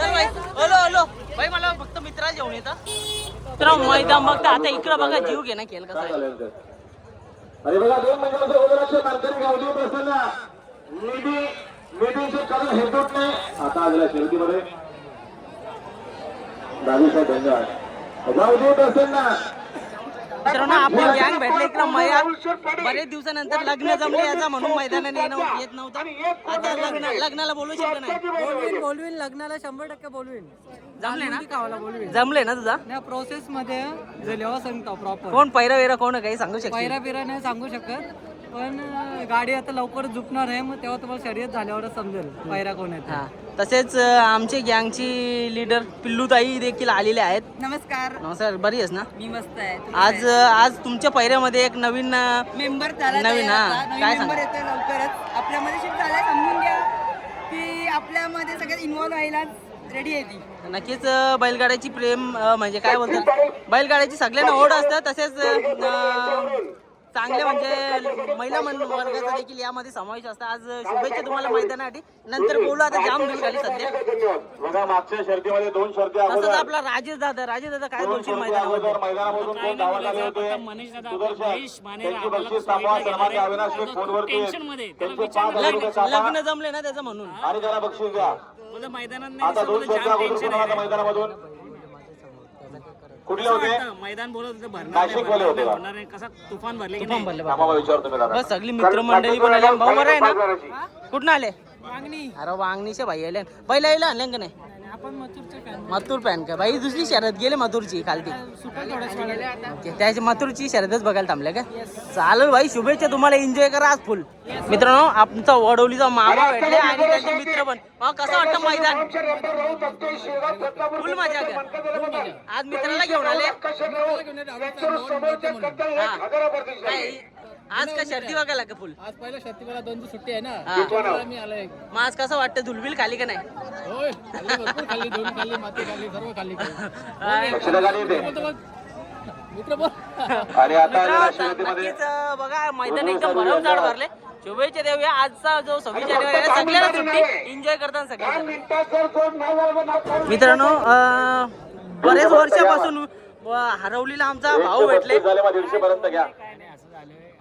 हॅलो भाई मला फक्त मित्रा जेवण येतं. तर मैदान बघता आता इकडं बघा जीव घे ना केलं कसं आहे. अरे बघा 2 महिन्यामध्ये ओदराचे मानकरी गावली प्रसन्न मीटिंगचे करून हेतूच नाही. आता आलेल्या शर्यतीमध्ये दादूसाहेब धन्यवाद गावली प्रसन्न. मित्रांनो आपली गँग भेटले इकडं मया बरेच दिवसानंतर लग्न जमले याचा म्हणून मैदानाने येत नव्हतं. आता लग्नाला बोलू शकत नाही. बोलवीन लग्नाला 100% बोलवीन. जमले ना? जमले ना तुझा प्रोसेस मध्ये जेव्हा सांगतो प्रॉपर कोण पैरा वेरा कोण काही सांगू शकतो? पैरा बिरा नाही सांगू शकत, पण गाडी आता लवकरच झुकणार आहे. मग तेव्हा तुम्हाला शर्यत झाल्यावरच समजेल पैरा कोण आहे. हा तसेच आमचे गँगची लीडर पिल्लूताई देखील आलेले आहेत. नमस्कार. नमस्कार. बरी आहेस ना? मी मस्त आहे. आज तुमच्या पैऱ्यामध्ये एक नवीन मेंबर झाला नवीन काय सांग मेंबर येतोय लवकरच आपल्यामध्ये शिफ्ट झालाय. समजून घ्या की आपल्यामध्ये सगळ्यात इन्व्हॉल्व व्हायला रेडी आहे ती. नक्कीच बैलगाड्याची प्रेम म्हणजे काय बोलतात बैलगाड्याची सगळ्यांना ओढ असतं. तसेच चांगले म्हणजे महिला वर्गाचा देखील यामध्ये समावेश असतो. आज शुभेच्छा तुम्हाला मैदानासाठी. नंतर बोलू आता जाम दूर झाली सध्या. बघा मागच्या शर्तीमध्ये 2 शर्ती तसंच आपला राजेश दादा काय बोलशील मैदानावर? मैदानामधून कोण धावा झाले होते त्यांची बक्षीस तापवा सन्मान्य अविनाश शेठ फोनवरती त्यांचे 5,000 रुपये कापा लग्न जमले ना त्याचं म्हणून. आणि त्याला बक्षीस द्या. आता 2 शर्ती अगोदर कोणाला मैदानामधून कुठले होते? मैदान बोलत नाशिकवाले होते का? कसा तुफान भरले आम्हाला विचारतो मी दादा. बस सगळी मित्रमंडळी पण आले. भाऊ बरं आहे ना? कुठून आले? अरे वांगणीचे भाई आले. पहिला यायला आणले का नाही? मथुर पॅन का भाई? दुसरी शर्यत गेले मथुरची खालती. त्याची मथुरची शर्यतच बघायला थांबले का? चालेल भाई शुभेच्छा तुम्हाला. एन्जॉय करा आज फुल. मित्रांनो आमचा वडवलीचा मामा भेटले आणि त्यांचे मित्र पण. कसं वाटतं मैदान? फुल मजा का? आज मित्राला घेऊन आले. आज का शर्ती बघायला का फुल? आज पहिल्या शर्तीला 2 दिवस सुट्टी आहे ना, हा. मी आलोय. मग आज कसं वाटतं? धुलबिल खाली का नाही? होय भरपूर खाल्ली, दोन खाल्ली, माती खाल्ली, सर्व खाल्ली. मित्र बोल. आणि आता आलेल्या शर्यतीमध्ये नक्कीच बघा मैदान एकदम भरमसाठ भरले. शुभेच्छा देऊया. आजचा जो 26 जानेवारी आहे सगळ्यांना सुट्टी एन्जॉय करताना सगळे. मित्रांनो बरेच वर्षापासून हरवलीला आमचा भाऊ भेटले. दीडशे पर्यंत घ्या.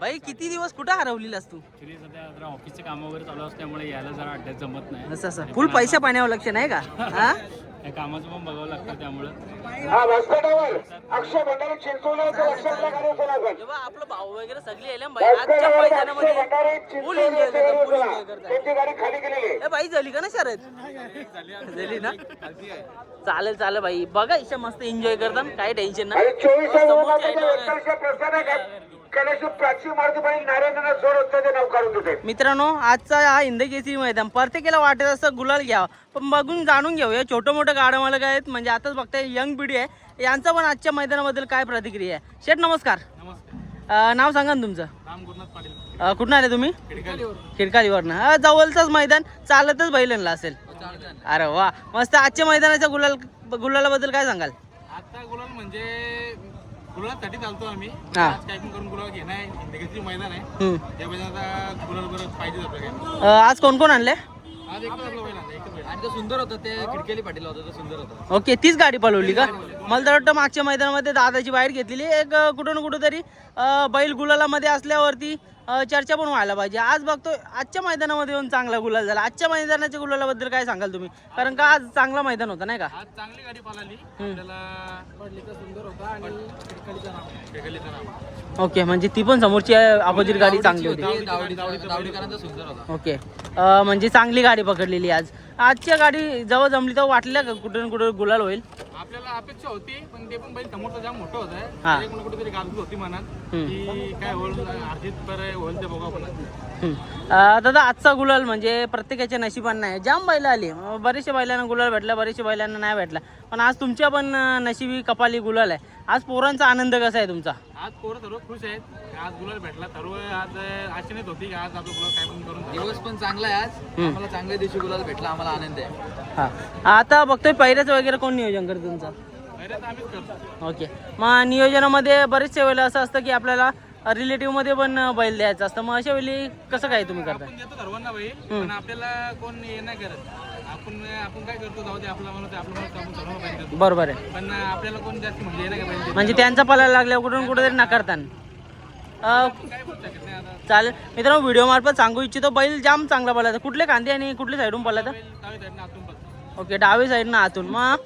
भाई किती दिवस कुठं हरवलीलास तू? ऍक्च्युली सध्या जरा ऑफिसचे कामं वगैरे चालू असल्यामुळे यायला जरा अड्ड्यात जमत नाही. असं असं फुल पैशा पाण्यावर लक्ष नाही का? हा या कामाचं पण बघावं लागतं त्यामुळं. जेव्हा आपलं भाऊ वगैरे सगळे आले भाई आजच्या मैदानामध्ये फुल एन्जॉय करतात, फुल एन्जॉय करतात. ए भाई झाली का ना शरद? झाली ना? चालेल चालेल भाई, बघा इच्छा मस्त एन्जॉय करतात, काही टेन्शन नाही. मित्रांनो आजचा हा हिंदकेसरी मैदान प्रत्येकाला वाटत असं गुलाल घ्यावं, पण बघून जाणून घेऊया छोटं मोठं गाडं मला काय आहेत म्हणजे आताच बघताय यंग पिढी आहे यांचा पण आजच्या मैदानाबद्दल काय प्रतिक्रिया आहे. शेठ नमस्कार. नाव सांगा ना तुमचं. राम गुरुनाथ पाटील. कुठून आले तुम्ही? खिडकालीवरनं. जवळचाच मैदान, चालतच बैलनला असेल. अरे वा मस्त. आजच्या मैदानाच्या गुलालाबद्दल काय सांगाल? आता गुलाल म्हणजे गुलालासाठी चालतो आम्ही. हा. आज काय पण करून गुलाल घेणं आहे. हिंदकेसरी मैदान आहे. त्या मैदानात गुलाल बरं पाहिजे आपल्याकडे. आज कोण कोण आणले? आज एकच आपलं बैल आणलं, एकच बैल. आणि ते सुंदर होतं, ते खिडकेली पाटील होतं, ते सुंदर होतं. ओके, तीच गाडी पळवली का? मला तर वाटतं मागच्या मैदानामध्ये दादाची बाहेर घेतलेली एक कुठं ना कुठं तरी बैल गुलालामध्ये असल्यावरती चर्चा पण व्हायला पाहिजे. आज बघतो आजच्या मैदानामध्ये येऊन चांगला गुलाल झाला. आजच्या मैदानाच्या गुलालाबद्दल काय सांगाल तुम्ही? कारण का आज चांगला मैदान होता नाही का? आज चांगली गाडी पळाली. आपल्याला पडलीचा सुंदर होता आणि खिडकालीचं नाव. ओके, म्हणजे ती पण समोरची अपोजिट गाडी चांगली होती. दावडीकरांचा सुंदर होता. ओके, म्हणजे चांगली गाडी पकडलेली आज. आजच्या गाडी जेव्हा जमली तेव्हा वाटलं का कुठं ना कुठं गुलाल होईल? आपल्याला अपेक्षा होती, पण ते पण बैल समोरचं जाम मोठं हा. होतं. कुठेतरी गाजली होती मनात की काय होईल, अर्जित बरं होईल ते बघा. पण दादा आजचा गुलाल म्हणजे प्रत्येकाच्या नशिबान नाही. जाम बैल आली, बरेचशा बैलांना गुलाल भेटला, बरेचशा बैलांना नाही भेटला, पण आज तुमच्या पण नशिबी कपाली गुलाल आहे. आज पोरांचा आनंद कसा आहे तुमचा? आज पोरं सर्व खुश आहेत. आज गुलाल भेटला. सर्व आज आशेनेच होती की आज आपलं गुलाल काय पण करून जाऊ. दिवस पण चांगला आहे आज. आम्हाला चांगल्या दिवशी गुलाल भेटला, आम्हाला आनंद आहे. हा, आता बघतोय पैऱ्याचं वगैरे कोण नियोजन करतं तुमचं? पहिल्याच आम्हीच करतो. ओके, मग नियोजनामध्ये बरेचशा वेळेला असं असतं की आपल्याला रिलेटिव्हमध्ये पण बैल द्यायचं असतं, मग अशा वेळी कसं काय तुम्ही करता? आपण देतो सर्वांना बैल, पण आपल्याला कोण हे नाही करत. आपण काय करतो, जाऊ दे आपला म्हणून आपलं म्हणून आपण सर्व बैल देतो. बरोबर आहे, पण आपल्याला कोण जास्त म्हणजे हे नाही का बैल देत. म्हणजे त्यांचा पळायला लागल्यावर कुठून कुठेतरी नाकारताना. काय बोलू शकत नाही आता. चालेल मित्रांनो, व्हिडिओ मार्फत सांगू इच्छितो बैल जाम चांगला पळायचा. कुठले कांदे आणि कुठल्या साईडून पळायचा? बैल डावी साईडनं आतून पळतो. ओके, डावी साईडनं आतून. मग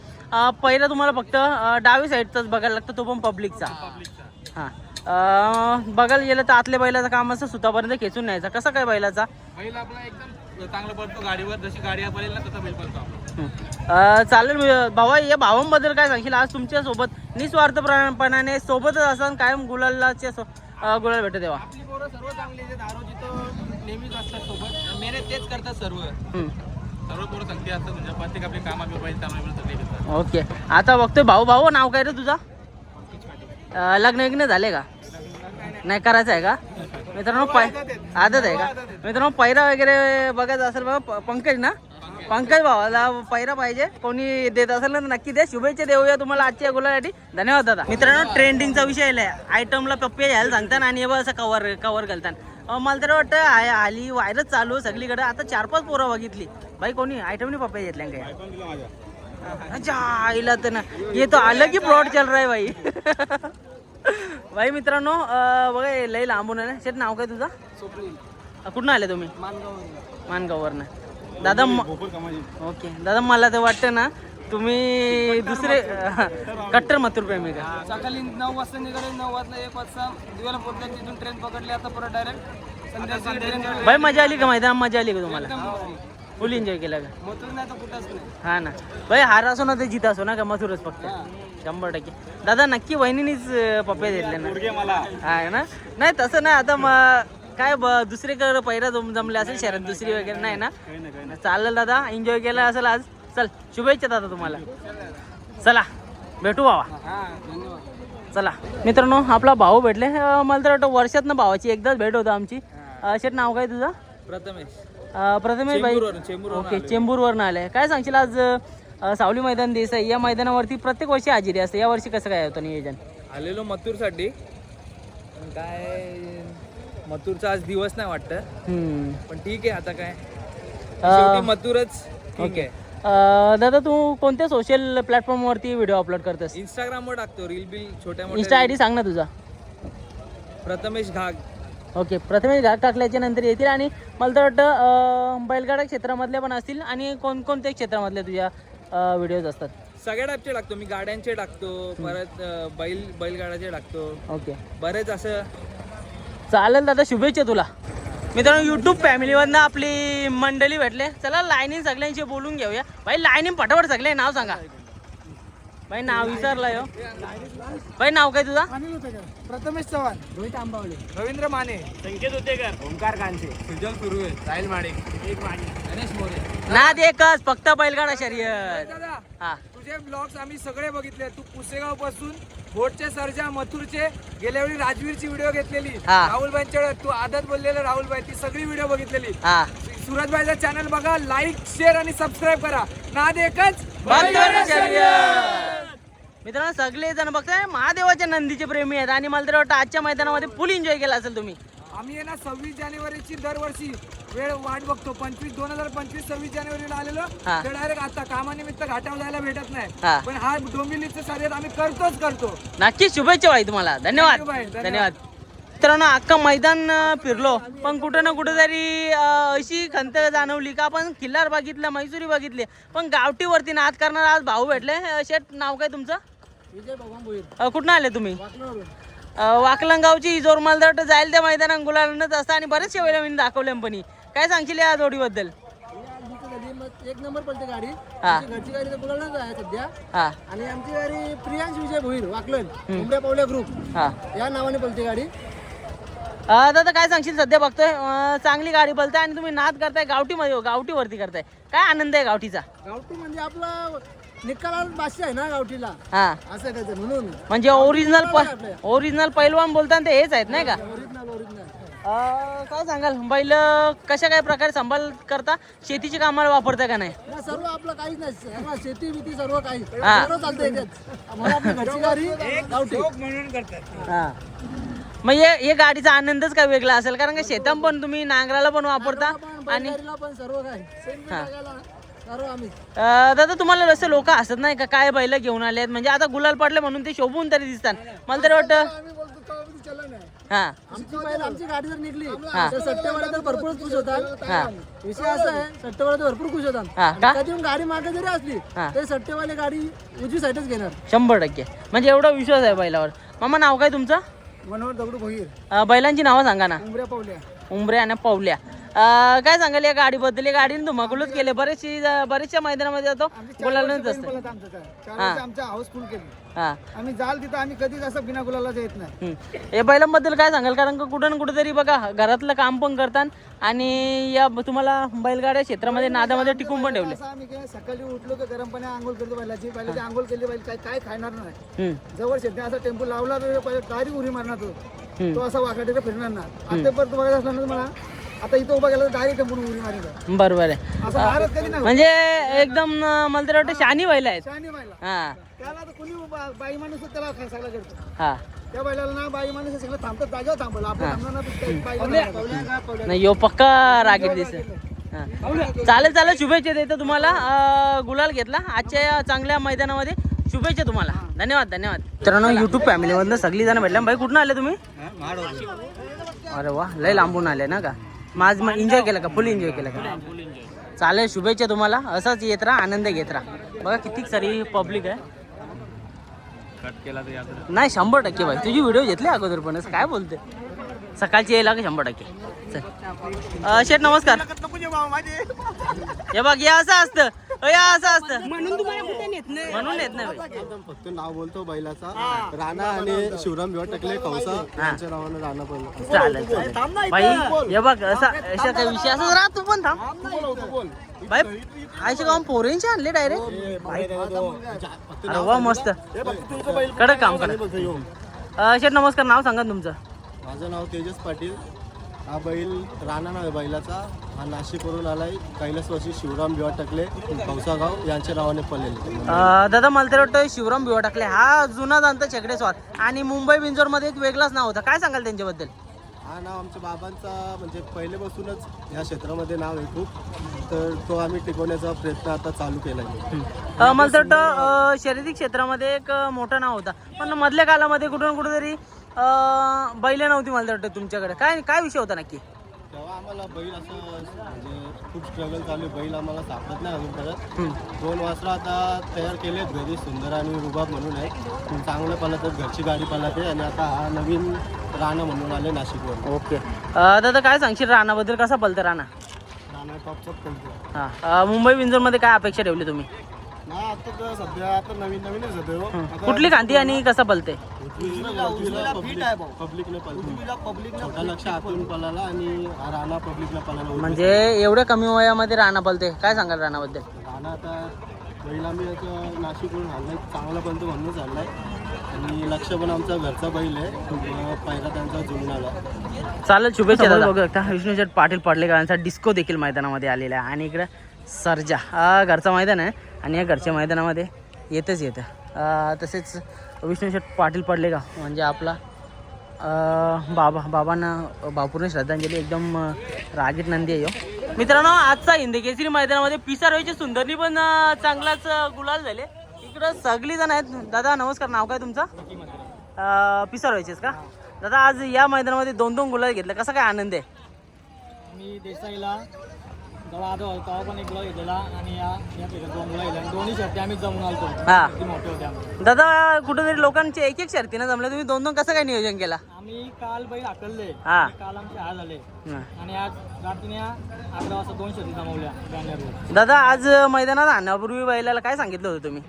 पहिला तुम्हाला फक्त डावी साईडचाच बघायला लागतं, तो पण पब्लिकचा. हां, बघायला गेलं तर आतल्या बैलाचं काम असं सुतापर्यंत खेचून न्यायचा. कसं काय बैलाचा? बैल आपला एकदम चांगला पळतो गाडीवर. जशी गाडी पळेल ना तसा बैल पळतो आपला. चालेल भावा, या भावांबद्दल काय सांगशील? आज तुमच्या सोबत निस्वार्थपणाने सोबतच असताना कायम गुलालाच्या गुलाल भेटत तेव्हा. आपली पोरं सर्व चांगली आहेत. दारू जिथं नेहमीच असतात सोबत. मेहनत तेच करतात सर्व. सर्व पोरं चांगली असतात. म्हणजे प्रत्येक आपले काम आम्ही बैल चांगले सगळे घेतात. ओके, आता बघतोय भाऊ नाव काय रे तुझा? लग्न विग्न झाले का? नाही करायचं आहे का? मित्रांनो आदत आहे का? मित्रांनो पैरा वगैरे बघायचं असेल बघा, पंकज ना, पंकज भावाला पैरा पाहिजे, कोणी देत असेल ना नक्की द्या. शुभेच्छा देऊया तुम्हाला आजच्या गुलासाठी. धन्यवाद दादा. मित्रांनो ट्रेंडिंगचा विषय आहे, आयटमला पप्पे घ्यायला सांगताना आणि असं कवर घालताना. मला तर वाटतं आली व्हायरच चालू सगळीकडे. आता 4-5 पोरं बघितली भाई, कोणी आयटमने पप्पे घेतल्या काय? अच्छा आईला तर ना, ये तो अलग ही प्लॉट चल रहा है भाई. भाई मित्रांनो बघा लई लांबून आहे. शेट नाव काय तुझं? कुठून आले तुम्ही? मानगाववरनं. दादा ओके दादा, मला तर वाटतं ना तुम्ही दुसरे कट्टर मथुर प्रेमी का? सकाळी 9 वाजता निघाले, 9 वाजता 1 वाजता दिवाला पोहोचल्या, तिथून ट्रेन पकडली. आता परत डायरेक्ट संध्याकाळी. भाई मजा आली का मैदान? मजा आली का तुम्हाला? फुल एन्जॉय केला का? मथुर नाही तर कुठंच नाही. हा ना भाई, हार असो ना ते जित असो ना का, मथुरच फक्त 100%. दादा नक्की वहिनीनीच पप्पे देतले ना? हा ना, नाही तसं नाही. आता काय दुसरीकडे पहिला जमले असेल शहरात दुसरी वगैरे नाही ना? चालेल दादा, एन्जॉय केला असेल आज. चल शुभेच्छा दादा तुम्हाला. चला भेटू बाबा. चला मित्रांनो, आपला भाऊ भेटले. मला तर वाटतं वर्षातनं भावाची एकदाच भेट होतं आमची. शेट नाव काय तुझं? प्रथमेश भाई. ओके, चेंबूरवरून आले. काय सांगशील आज सावली मैदान देसाई या मैदानावरती प्रत्येक वर्षी हजेरी असते, या वर्षी कसं काय होतं नियोजन? आलेलो मथुरसाठी, काय मथुरचा आज दिवस नाही वाटतं, पण ठीक आहे. आता काय शेवटी मथुरच ठीक आहे. दादा तू कोणत्या सोशल प्लॅटफॉर्मवरती व्हिडिओ अपलोड करतेस? इंस्टाग्रामवर टाकतो रील बिल छोट्या इन्स्टा आय डी सांग ना तुझा. प्रथमेश घाग. ओके, प्रथमेश घाट टाकल्याच्या नंतर येतील. आणि मला तर वाटतं बैलगाडा क्षेत्रामधले पण असतील. आणि कोणकोणत्या क्षेत्रामधले तुझ्या व्हिडिओज असतात? सगळ्या टाईपचे टाकतो मी, गाड्यांचे टाकतो, परत बैलगाड्याचे टाकतो. ओके, बरेच असं. चालेल दादा, शुभेच्छा तुला. मित्रांनो, यूट्यूब फॅमिलीमधनं आपली मंडळी भेटले. चला लाईनीन सगळ्यांशी बोलून घेऊया. भाई लाईनीन फटाफट सगळे नाव सांगा. भाई नाव विचारलंय हो. भाई नाव काय तुझा? प्रथमेश चव्हाण, रोहित आंबावले, रवींद्र माने, संकेत होतेकर, ओंकार कांचे, सुजल सुरू आहे, साहिल माडिक, गणेश मोरे. नाद एकच, फक्त बैलगाडा शर्यत. हा, तुझे ब्लॉग्स आम्ही सगळे बघितले. तू पुसेगाव पासून बोटचे सर्जा, मथुरचे, गेल्या वेळी राजवीरची व्हिडिओ घेतलेली, हा. राहुलबाईंच्या तू आदत बोललेलं राहुलबाई, ती सगळी व्हिडिओ बघितलेली. हा. सूरजबाईचा चॅनल बघा, लाईक, शेअर आणि सबस्क्राईब करा. नाद एकच, बैलगाडा शर्यत. मित्रांनो, सगळे जण बघताय महादेवाच्या नंदीचे प्रेमी आहेत. आणि मला तर वाटतं आजच्या मैदानामध्ये फुल एन्जॉय केला असेल तुम्ही. आम्ही आहे ना 26 जानेवारीची दरवर्षी वेळ वाट बघतो. 2025 26 जानेवारीला आलेलो, हा. तर डायरेक्ट आता कामानिमित्त घाटावर जायला भेटत नाही. हा. पण हा डोंबिवलीचं शर्यत आम्ही करतो. नक्कीच शुभेच्छा भाई तुम्हाला. धन्यवाद. Thank you भाई, धन्यवाद. धन्यवाद. मित्रांनो, अख्खं मैदान फिरलो, पण कुठं ना कुठेतरी अशी खंत जाणवली का आपण खिल्लार बघितलं, मैसुरी बघितली, पण गावठीवरती नाद करणार आज भाऊ भेटले. शेठ, नाव काय तुमचं? विजय भगवान भोईर, कुठनं आले तुम्ही? वाकलंगावची. जोर मला तर जाईल त्या मैदानात गुलालच असतं. आणि बरेचशे वेळेला मी दाखवले पण. काय सांगशील या जोडीबद्दल? एक नंबर पडते गाडी. हा. घरची गाडी तर बोलायलाच आहे सध्या. हा, आणि आमची गाडी प्रियांश विजय भोईर, वाकलन, उमऱ्या पावल्या ग्रुप हा. या नावाने पडते गाडी. दादा काय सांगशील? सध्या बघतोय चांगली गाडी बोलताय आणि तुम्ही नाद करताय गावठीमध्ये, गावठीवरती करताय. काय आनंद आहे गावठीचा? गावठी म्हणजे आपला निकाला भाषा आहे ना गावठीला, हा, असं काय म्हणून म्हणजे ओरिजिनल पैलवान बोलताना ते हेच आहेत नाही का? ओरिजिनल. काय सांगाल, बैल कशा काय प्रकारे सांभाळ करता? शेतीची कामाला वापरता का नाही? सर्व आपलं काहीच नाही, शेती बिती सर्व काही हा. सर्व चालतं याच्यात. म्हणून आपली घरची गाडी गावठी म्हणून करतात. हा, मग हे गाडीचा आनंदच काय वेगळा असेल, कारण का शेतात पण तुम्ही नांगराला पण वापरता. आणि पण सर्व काही हा. सर्व आम्ही. दादा, तुम्हाला जसं लोक असत नाही का काय बैल घेऊन आले आहेत, म्हणजे आता गुलाल पडले म्हणून ते शोभून तरी दिसतात. मला तरी वाटतं आम्ही बोलतो तेव्हा बी चलन आहे. हा, आमची गाडी जर निघली हा. तर सट्टेवाले तर भरपूर खुश होतात. हा. विषय असा आहे, सट्टेवाले तर भरपूर खुश हा, होतात. का? कधी गाडी मागे जरी असली हा. तरी सट्टेवाले गाडी उजवी साईडच घेणार. 100%. म्हणजे एवढा विश्वास आहे बैलावर. मामा, नाव काय तुमचं? मनोहर दगडू भोईर, बैलांची नावं सांगा ना. उमऱ्या पावल्या. उंबऱ्या आणि पावल्या. काय सांगाल या गाडीबद्दल? या गाडीने धुमाकूलच केले. बरेचशा मैदानामध्ये जातो, बोलायलाच असतं. हा. आमचा हाऊस फुल केली. हा. आम्ही जाल तिथं आम्ही कधीच असं बिना गुलाला येत नाही. या बैलांबद्दल काय सांगाल? कारण का कुठं ना कुठेतरी बघा घरातलं काम पण करतात आणि या तुम्हाला बैलगाड्या क्षेत्रामध्ये नादामध्ये टिकून पण ठेवले. आम्ही सकाळी उठलो की गरम पाणी आंघोळ करतो बैलाची आंघोळ केली. बैल काय खाणार नाही. जवळ शेती असा टेम्पो लावला गाडी उरी मारणार तो असा वाकड्याला फिरणार ना. आता परत बघायला असला ना मला, आता इथं उभा गेला तर डायरेक्ट टेम्पो उरी मारेल. बरोबर आहे. असं मारत कधी नाही. म्हणजे एकदम मला तर वाटतं शहाणी बैल आहेत. शहाणी बैला. हा, त्याला तर कोणी बाई माणूस त्याला सगळं करतो. हा. त्या बैलाला ना बाई माणूस सगळं थांबतात, जागेवर थांबवलं. आपण थांबणार ना. नाही, यो पक्का रागीट दिसत. चालेल, शुभेच्छा देतो तुम्हाला. गुलाल घेतला आजच्या या चांगल्या मैदानामध्ये. शुभेच्छा तुम्हाला. धन्यवाद. मित्रांनो, युट्यूब फॅमिलीमधनं सगळी जण भेटल्या. भाई, कुठून आले तुम्ही? अरे वा, लय लांबून आले ना का? माझ एन्जॉय केलं का? फुल एन्जॉय केलं का? चालेल, शुभेच्छा तुम्हाला. असंच येत राहा, आनंद घेत राहा. बघा किती सारी पब्लिक आहे. नाही, 100% भाई. तुझी व्हिडिओ घेतली अगोदर पण. काय बोलते? सकाळची यायला का? 100%. चल, शेठ नमस्कार. हे बघ, या असं असतं, म्हणून तुम्हाला कुठे नेत नाही. म्हणून येत नाही भाई. फक्त नाव बोलतो बैलाचा. राणा आणि शिवराम भिवा टकले कौसा यांच्या नावानं राणा पडलं. चालेल भाई. हे बघ, असा काही विषय असं राहा. तू पण थांब भाई. आयचे गाव पोरेंचे आणले डायरेक्ट. अरे वा, मस्त कडक काम करा. शेठ नमस्कार. नाव सांगा तुमचं. माझं नाव तेजस पाटील. हा बैल राणा नाव आहे बैलाचा. हा नाशिकवरून आलाय. कैलासवासी शिवराम भिवा टकले कौसागाव यांच्या नावाने पडलेले. दादा, मला तर वाटतं शिवराम भिवा टाकले हा जुना जाणता छकडे स्वाद आणि मुंबई बिंजोरमध्ये एक वेगळाच नाव होता. काय सांगाल त्यांच्याबद्दल? हा नाव आमच्या बाबांचा म्हणजे पहिलेपासूनच ह्या क्षेत्रामध्ये नाव आहे खूप, तर तो आम्ही टिकवण्याचा प्रयत्न आता चालू केला आहे. मला तर वाटतं शर्यती क्षेत्रामध्ये एक मोठं नाव होता, पण मधल्या काळामध्ये कुठून कुठेतरी बैल नव्हती मला तर वाटतं तुमच्याकडे. काय काय विषय होता नक्की? तेव्हा आम्हाला बैल असं म्हणजे खूप स्ट्रगल चालू आहे, बैल आम्हाला सापडत नाही अजून परत. 2 वासरं आता तयार केलेत घरी, सुंदर आणि रुबाब म्हणून आहे, चांगलं पळतात, घरची गाडी पळते. आणि आता हा नवीन राणा म्हणून आले नाशिकवर. ओके दादा काय सांगशील राणाबद्दल, कसा पलतं राणा? राणा टॉपचा पळतो. हां मुंबई विंजोरमध्ये काय अपेक्षा ठेवली तुम्ही? नाही आता तर सध्या आता नवीनच होते. कुठली खांदी आणि कसं पलते? पब्लिकने छोटा लक्ष आतून पळाला आणि राणा पब्लिकला पळाला. म्हणजे एवढ्या कमी वयामध्ये राणा पलते, काय सांगाल राणाबद्दल? राणा आता बैल आम्ही असं नाशिकवरून आणलाय, चांगला पळतो म्हणून चाललाय. आणि लक्ष पण आमचा घरचा बैल आहे, पहिला त्यांचा जुळून आला. चालेल, शुभेच्छा दादा. बघू शकता विष्णू शेठ पाटील पाडलेकरांचा डिस्को देखील मैदानामध्ये आलेला आहे. आणि इकडं सर्जा हा घरचा मैदान आहे आणि या घरच्या मैदानामध्ये येतं. तसेच विष्णू शेठ पाटील पाडलेगाव म्हणजे आपला बाबांना भावपूर्ण श्रद्धांजली. एकदम रागीट नंदी आहे हो. मित्रांनो, आजचा हिंदकेसरी मैदानामध्ये पिसारोईचे सुंदरनी पण चांगलाच गुलाल झाले. इकडं सगळी जण आहेत. दादा नमस्कार, नाव काय तुमचं? पिसारोईचेच का दादा? आज या मैदानामध्ये 2 गुलाल घेतले, कसा काय आनंद आहे? मी देसाईला जेव्हा आलो तेव्हा पण एक गुलाल घेतलेला आणि या 2 गुलाल घेतले. दोन्ही शर्ती आम्ही जमून आलतो, हा मोठे होते आम्ही. दादा कुठेतरी लोकांचे एक शर्तीनं जमले, तुम्ही 2 कसं काय नियोजन केला? आम्ही काल बैल आकलले, हा. काल आमचे हाल झाले आणि आज रात्रीने 11 वाजता 2 शर्ती जमवल्या बॅनरवर. दादा आज मैदानात आणण्यापूर्वी बैलाला काय सांगितलं होतं तुम्ही?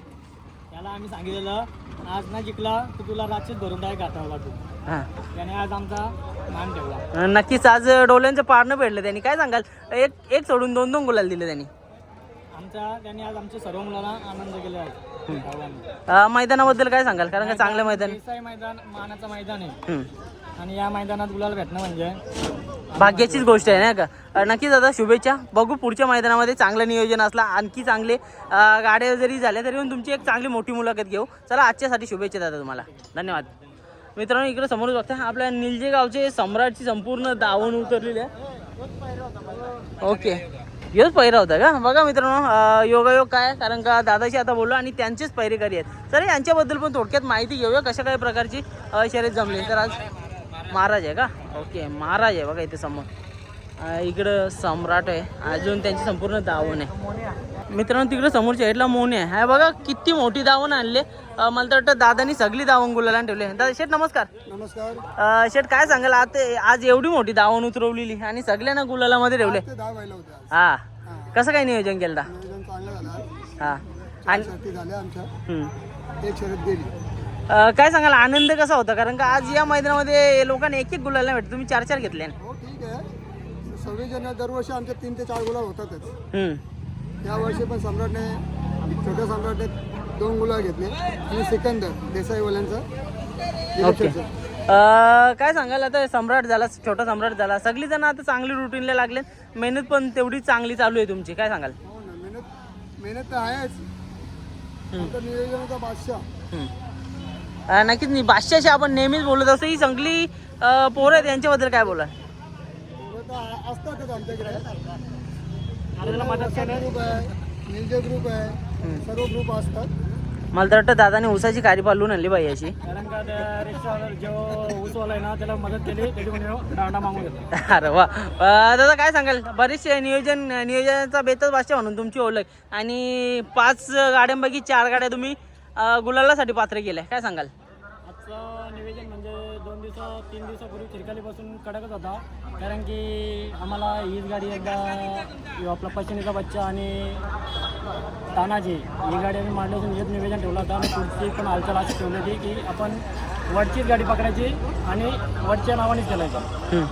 त्याला आम्ही सांगितलेलं आज नाही जिंकला तर तुला रातचीच भरून डाय घाटावं लागतो. हां त्याने आज आमचा मान ठेवला. नक्कीच आज डोल्यांचं पारणं भेटलं त्यांनी. काय सांगाल, एक सोडून 2 गुलाल दिले त्यांनी. त्यांनी आज आमच्या सर्व मुलांना आनंद केला आहे. मैदानाबद्दल काय सांगाल, कारण का चांगलं मैदान? देसाई मैदान मानाचं मैदान आहे आणि या मैदानात गुलाल भेटणं म्हणजे भाग्याचीच गोष्ट आहे नाही का? नक्कीच दादा शुभेच्छा. बघू पुढच्या मैदानामध्ये चांगलं नियोजन असला, आणखी चांगले गाड्या जरी झाल्या तरी पण तुमची एक चांगली मोठी मुलाखत घेऊ. चला आजच्यासाठी शुभेच्छा दादा तुम्हाला, धन्यवाद. मित्रांनो इकडे समोर बघता आपल्या निलजे गावचे सम्राटची संपूर्ण दावण उतरलेली आहे. ओके योच पहिरा होता का? बघा मित्रांनो योगायोग काय, कारण का दादाशी आता बोललो आणि त्यांचेच पहिरेकरी आहेत. तर यांच्याबद्दल पण थोडक्यात माहिती घेऊया, कशा काय प्रकारची शर्यत जमली. तर आज महाराज आहे का? ओके महाराज आहे बघा इथे समोर. इकडं सम्राट आहे, अजून त्यांची संपूर्ण दावण आहे. मित्रांनो तिकडे समोरच्या साईडला मोने आहे. हा बघा किती मोठी दावण आणले. मला तर वाटतं दादानी सगळी दावण गुलाला ठेवले. दादा शेठ नमस्कार. नमस्कार. शेठ काय सांगाल, आज एवढी मोठी दावण उतरवलेली आणि सगळ्यांना गुलालामध्ये ठेवले? हा कसं काय नियोजन केलं? हा आणि काय सांगाल आनंद कसा होता, कारण का आज या मैदानामध्ये लोकांना एक गुलाला भेटतो, तुम्ही 4 घेतले. हो ठीक आहे, सगळे जण दरवर्षी आमच्या 3 ते 4 गुलाल होतातच. या वर्षी पण सम्राटने, छोट्या सम्राटने 2 गुलाल घेतले आणि सिकंदर देसाईवाल्यांचा. ओके काय सांगाल, आता सम्राट झाला, छोटा सम्राट झाला, सगळी जण आता चांगली रुटीनला लागले, मेहनत पण तेवढी चांगली चालू आहे तुमची, काय सांगाल? हो ना, मेहनत तर आहेच. नियोजनाचा बादशाह. नक्कीच नाही, बादशाहशी आपण नेहमीच बोलत असतो. ही सगळी पोरं आहेत, यांच्याबद्दल काय बोला? असतातच आमच्याकडे. ग्रुप आहे, निलजे ग्रुप आहे, सर्व ग्रुप असतात. मला तर वाटतं दादाने ऊसाची कारी पालवून आणली बाई अशी. कारण का त्या रिक्षावाला जेव्हा ऊसवाला आहे ना त्याला मदत केली, त्याची म्हणजे डांडा मागून घेतला. अरे वा. दादा काय सांगाल, बरेचसे नियोजनाचा बेतच बादशाह म्हणून तुमची ओळख आणि 5 गाड्यांपैकी 4 गाड्या तुम्ही गुलालासाठी पात्र केल्या, काय सांगाल? आजचं नियोजन म्हणजे 3 दिवसापूर्वी खिरकालीपासून कडकच होता, कारण की आम्हाला हीच गाडी एकदा आपला पश्चिमेचा बच्चा आणि तानाजी ही गाडी आम्ही मांडल्यापासून हेच नियोजन ठेवलं होतं आणि पुढची पण हालचाल अशी ठेवली होती की आपण वडचीच गाडी पकडायची आणि वडच्या नावानेच केलायचं,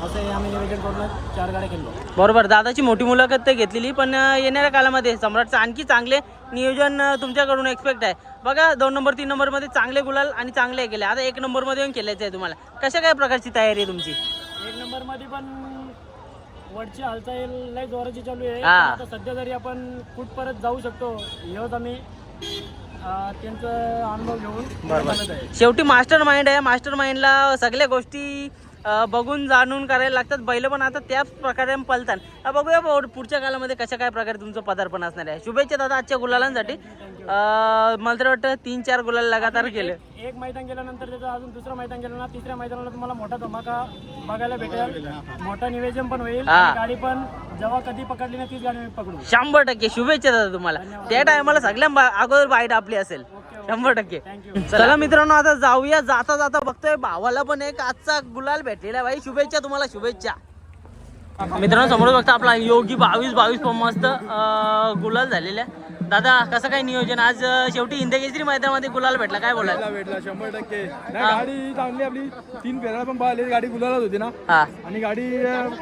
असं आम्ही नियोजन करून 4 गाड्या केलो. बरोबर, दादाची मोठी मुलाखत ते घेतलेली, पण येणाऱ्या काळामध्ये सम्राटचं आणखी चांगले नियोजन तुमच्याकडून एक्सपेक्ट आहे. बघा 2 नंबर 3 नंबरमध्ये चांगले गुलाल आणि चांगले केले, आता 1 नंबरमध्ये येऊन केल्याचं आहे तुम्हाला. कशा काय प्रकारची तयारी आहे तुमची? 1 नंबरमध्ये पण वडची हालचाल लय जोराची चालू आहे. हा. आता सध्या जरी आपण कुठपर्यंत जाऊ शकतो हेच आम्ही त्यांचा अनुभव घेऊन बरोबर. शेवटी मास्टर माइंड आहे, मास्टर माइंडला सगळ्या गोष्टी बघून जाणून करायला लागतात. बैल पण आता त्याच प्रकारे पळतात. बघूया पुढच्या काळामध्ये कशा काय प्रकारे तुमचं पदार्पण असणार आहे. शुभेच्छा दादा आजच्या गुलालांसाठी. मला तर वाटतं 3-4 गुलाल लगातार केले. एक मैदान गेल्यानंतर त्याचं अजून दुसरं मैदान गेलं ना, तिसऱ्या मैदानाला तुम्हाला मोठा धमाका बघायला भेटेल. मोठा निवेदन पण होईल. गाडी पण जेव्हा कधी पकडली ना तीच गाडी पकडू. 100% शुभेच्छा दादा तुम्हाला. त्या टायमाला सगळ्या अगोदर बाईट आपली असेल. 100%. चला मित्रांनो आता जाऊया. जाता जाता बघतोय भावाला पण एक आजचा गुलाल भेटलेला. भाई शुभेच्छा तुम्हाला, शुभेच्छा. मित्रांनो समोर बघता आपला योगी 22 पण मस्त गुलाल झालेला. दादा कसं काय नियोजन आज शेवटी हिंदकेसरी मैदानामध्ये गुलाल भेटला, काय बोलायला? भेटला 100%. गाडी चांगली आपली 3 फेऱ्याला पण पाहिली, गाडी गुलालच होती ना. हा आणि गाडी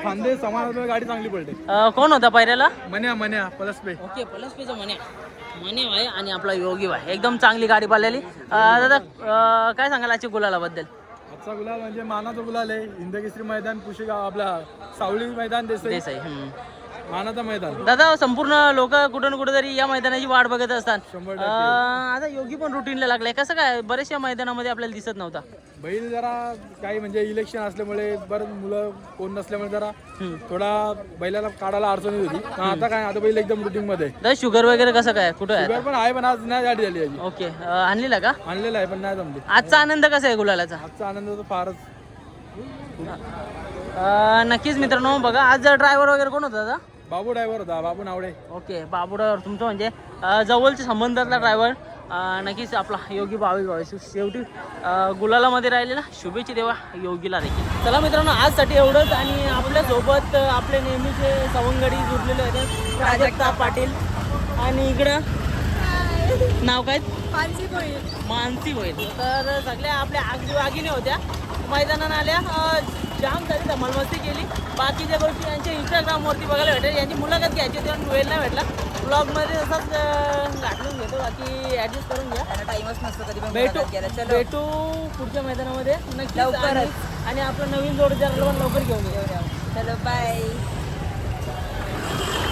खांदे समान गाडी चांगली पडते. कोण होता पहिल्याला? मन्या प्लस पे. ओके प्लस पेचा मने भाई आणि आपला योगी भाई एकदम चांगली गाडी पाहिलेली. दादा काय सांगाल आजच्या गुलालाबद्दल? आजचा गुलाल म्हणजे मानाचा गुलाल आहे. हिंदकेसरी मैदान पुशेगाव आपला सावळी मैदान देसाई. मानाचा मैदान. दादा संपूर्ण लोक कुठं ना कुठेतरी या मैदानाची वाट बघत असतात. आता योगी पण रुटीनला लागलाय. कसं काय बऱ्याचशा मैदानामध्ये आपल्याला दिसत नव्हता बैल. जरा काही म्हणजे इलेक्शन असल्यामुळे बरं मुलं कोण नसल्यामुळे जरा थोडा बैलाला काढायला अडचण होती. आता काय आता बैल एकदम रुटीन मध्ये. दादा शुगर वगैरे कसं काय कुठं आहे? पण आहे पण आज नाही गाडी झाली याची. ओके आणलेला का? आणलेला आहे पण नाही जमली. आजचा आनंद कसा आहे गुलालाचा? आजचा आनंद तर फारच. नक्कीच मित्रांनो बघा आज ड्रायव्हर वगैरे कोण होता दादा? बाबू ड्रायव्हर होता, बाबू नावडे. ओके बाबू ड्रायव्हर तुमचं म्हणजे जवळच्या संबंधातला ड्रायव्हर. नक्कीच आपला योगी 22 शेवटी गुलालामध्ये राहिलेला. शुभेच्छा देवा योगीला देखील. चला मित्रांनो आजसाठी एवढंच. आणि आपल्यासोबत आपले नेहमीचे सवंगडी जुडलेले होते प्राजक्ता पाटील. आणि इकडं नाव काय? मानसी होईल. तर सगळ्या आपल्या आगीने होत्या मैदानात आल्या. जाम झाली धमालमस्ती केली. बाकीच्या गोष्टी यांच्या इंस्टाग्रामवरती बघायला भेटेल. यांची मुलाखत घ्यायची होती वेळ नाही भेटला. ब्लॉगमध्ये तसाच गाठून घेतो. बाकी ॲडजस्ट करून घ्या. टाइमच नसतो कधी पण भेटू पुढच्या मैदानामध्ये नक्की. आणि आपलं नवीन जोडीदाराला पण लवकर घेऊन येऊ. चलो बाय.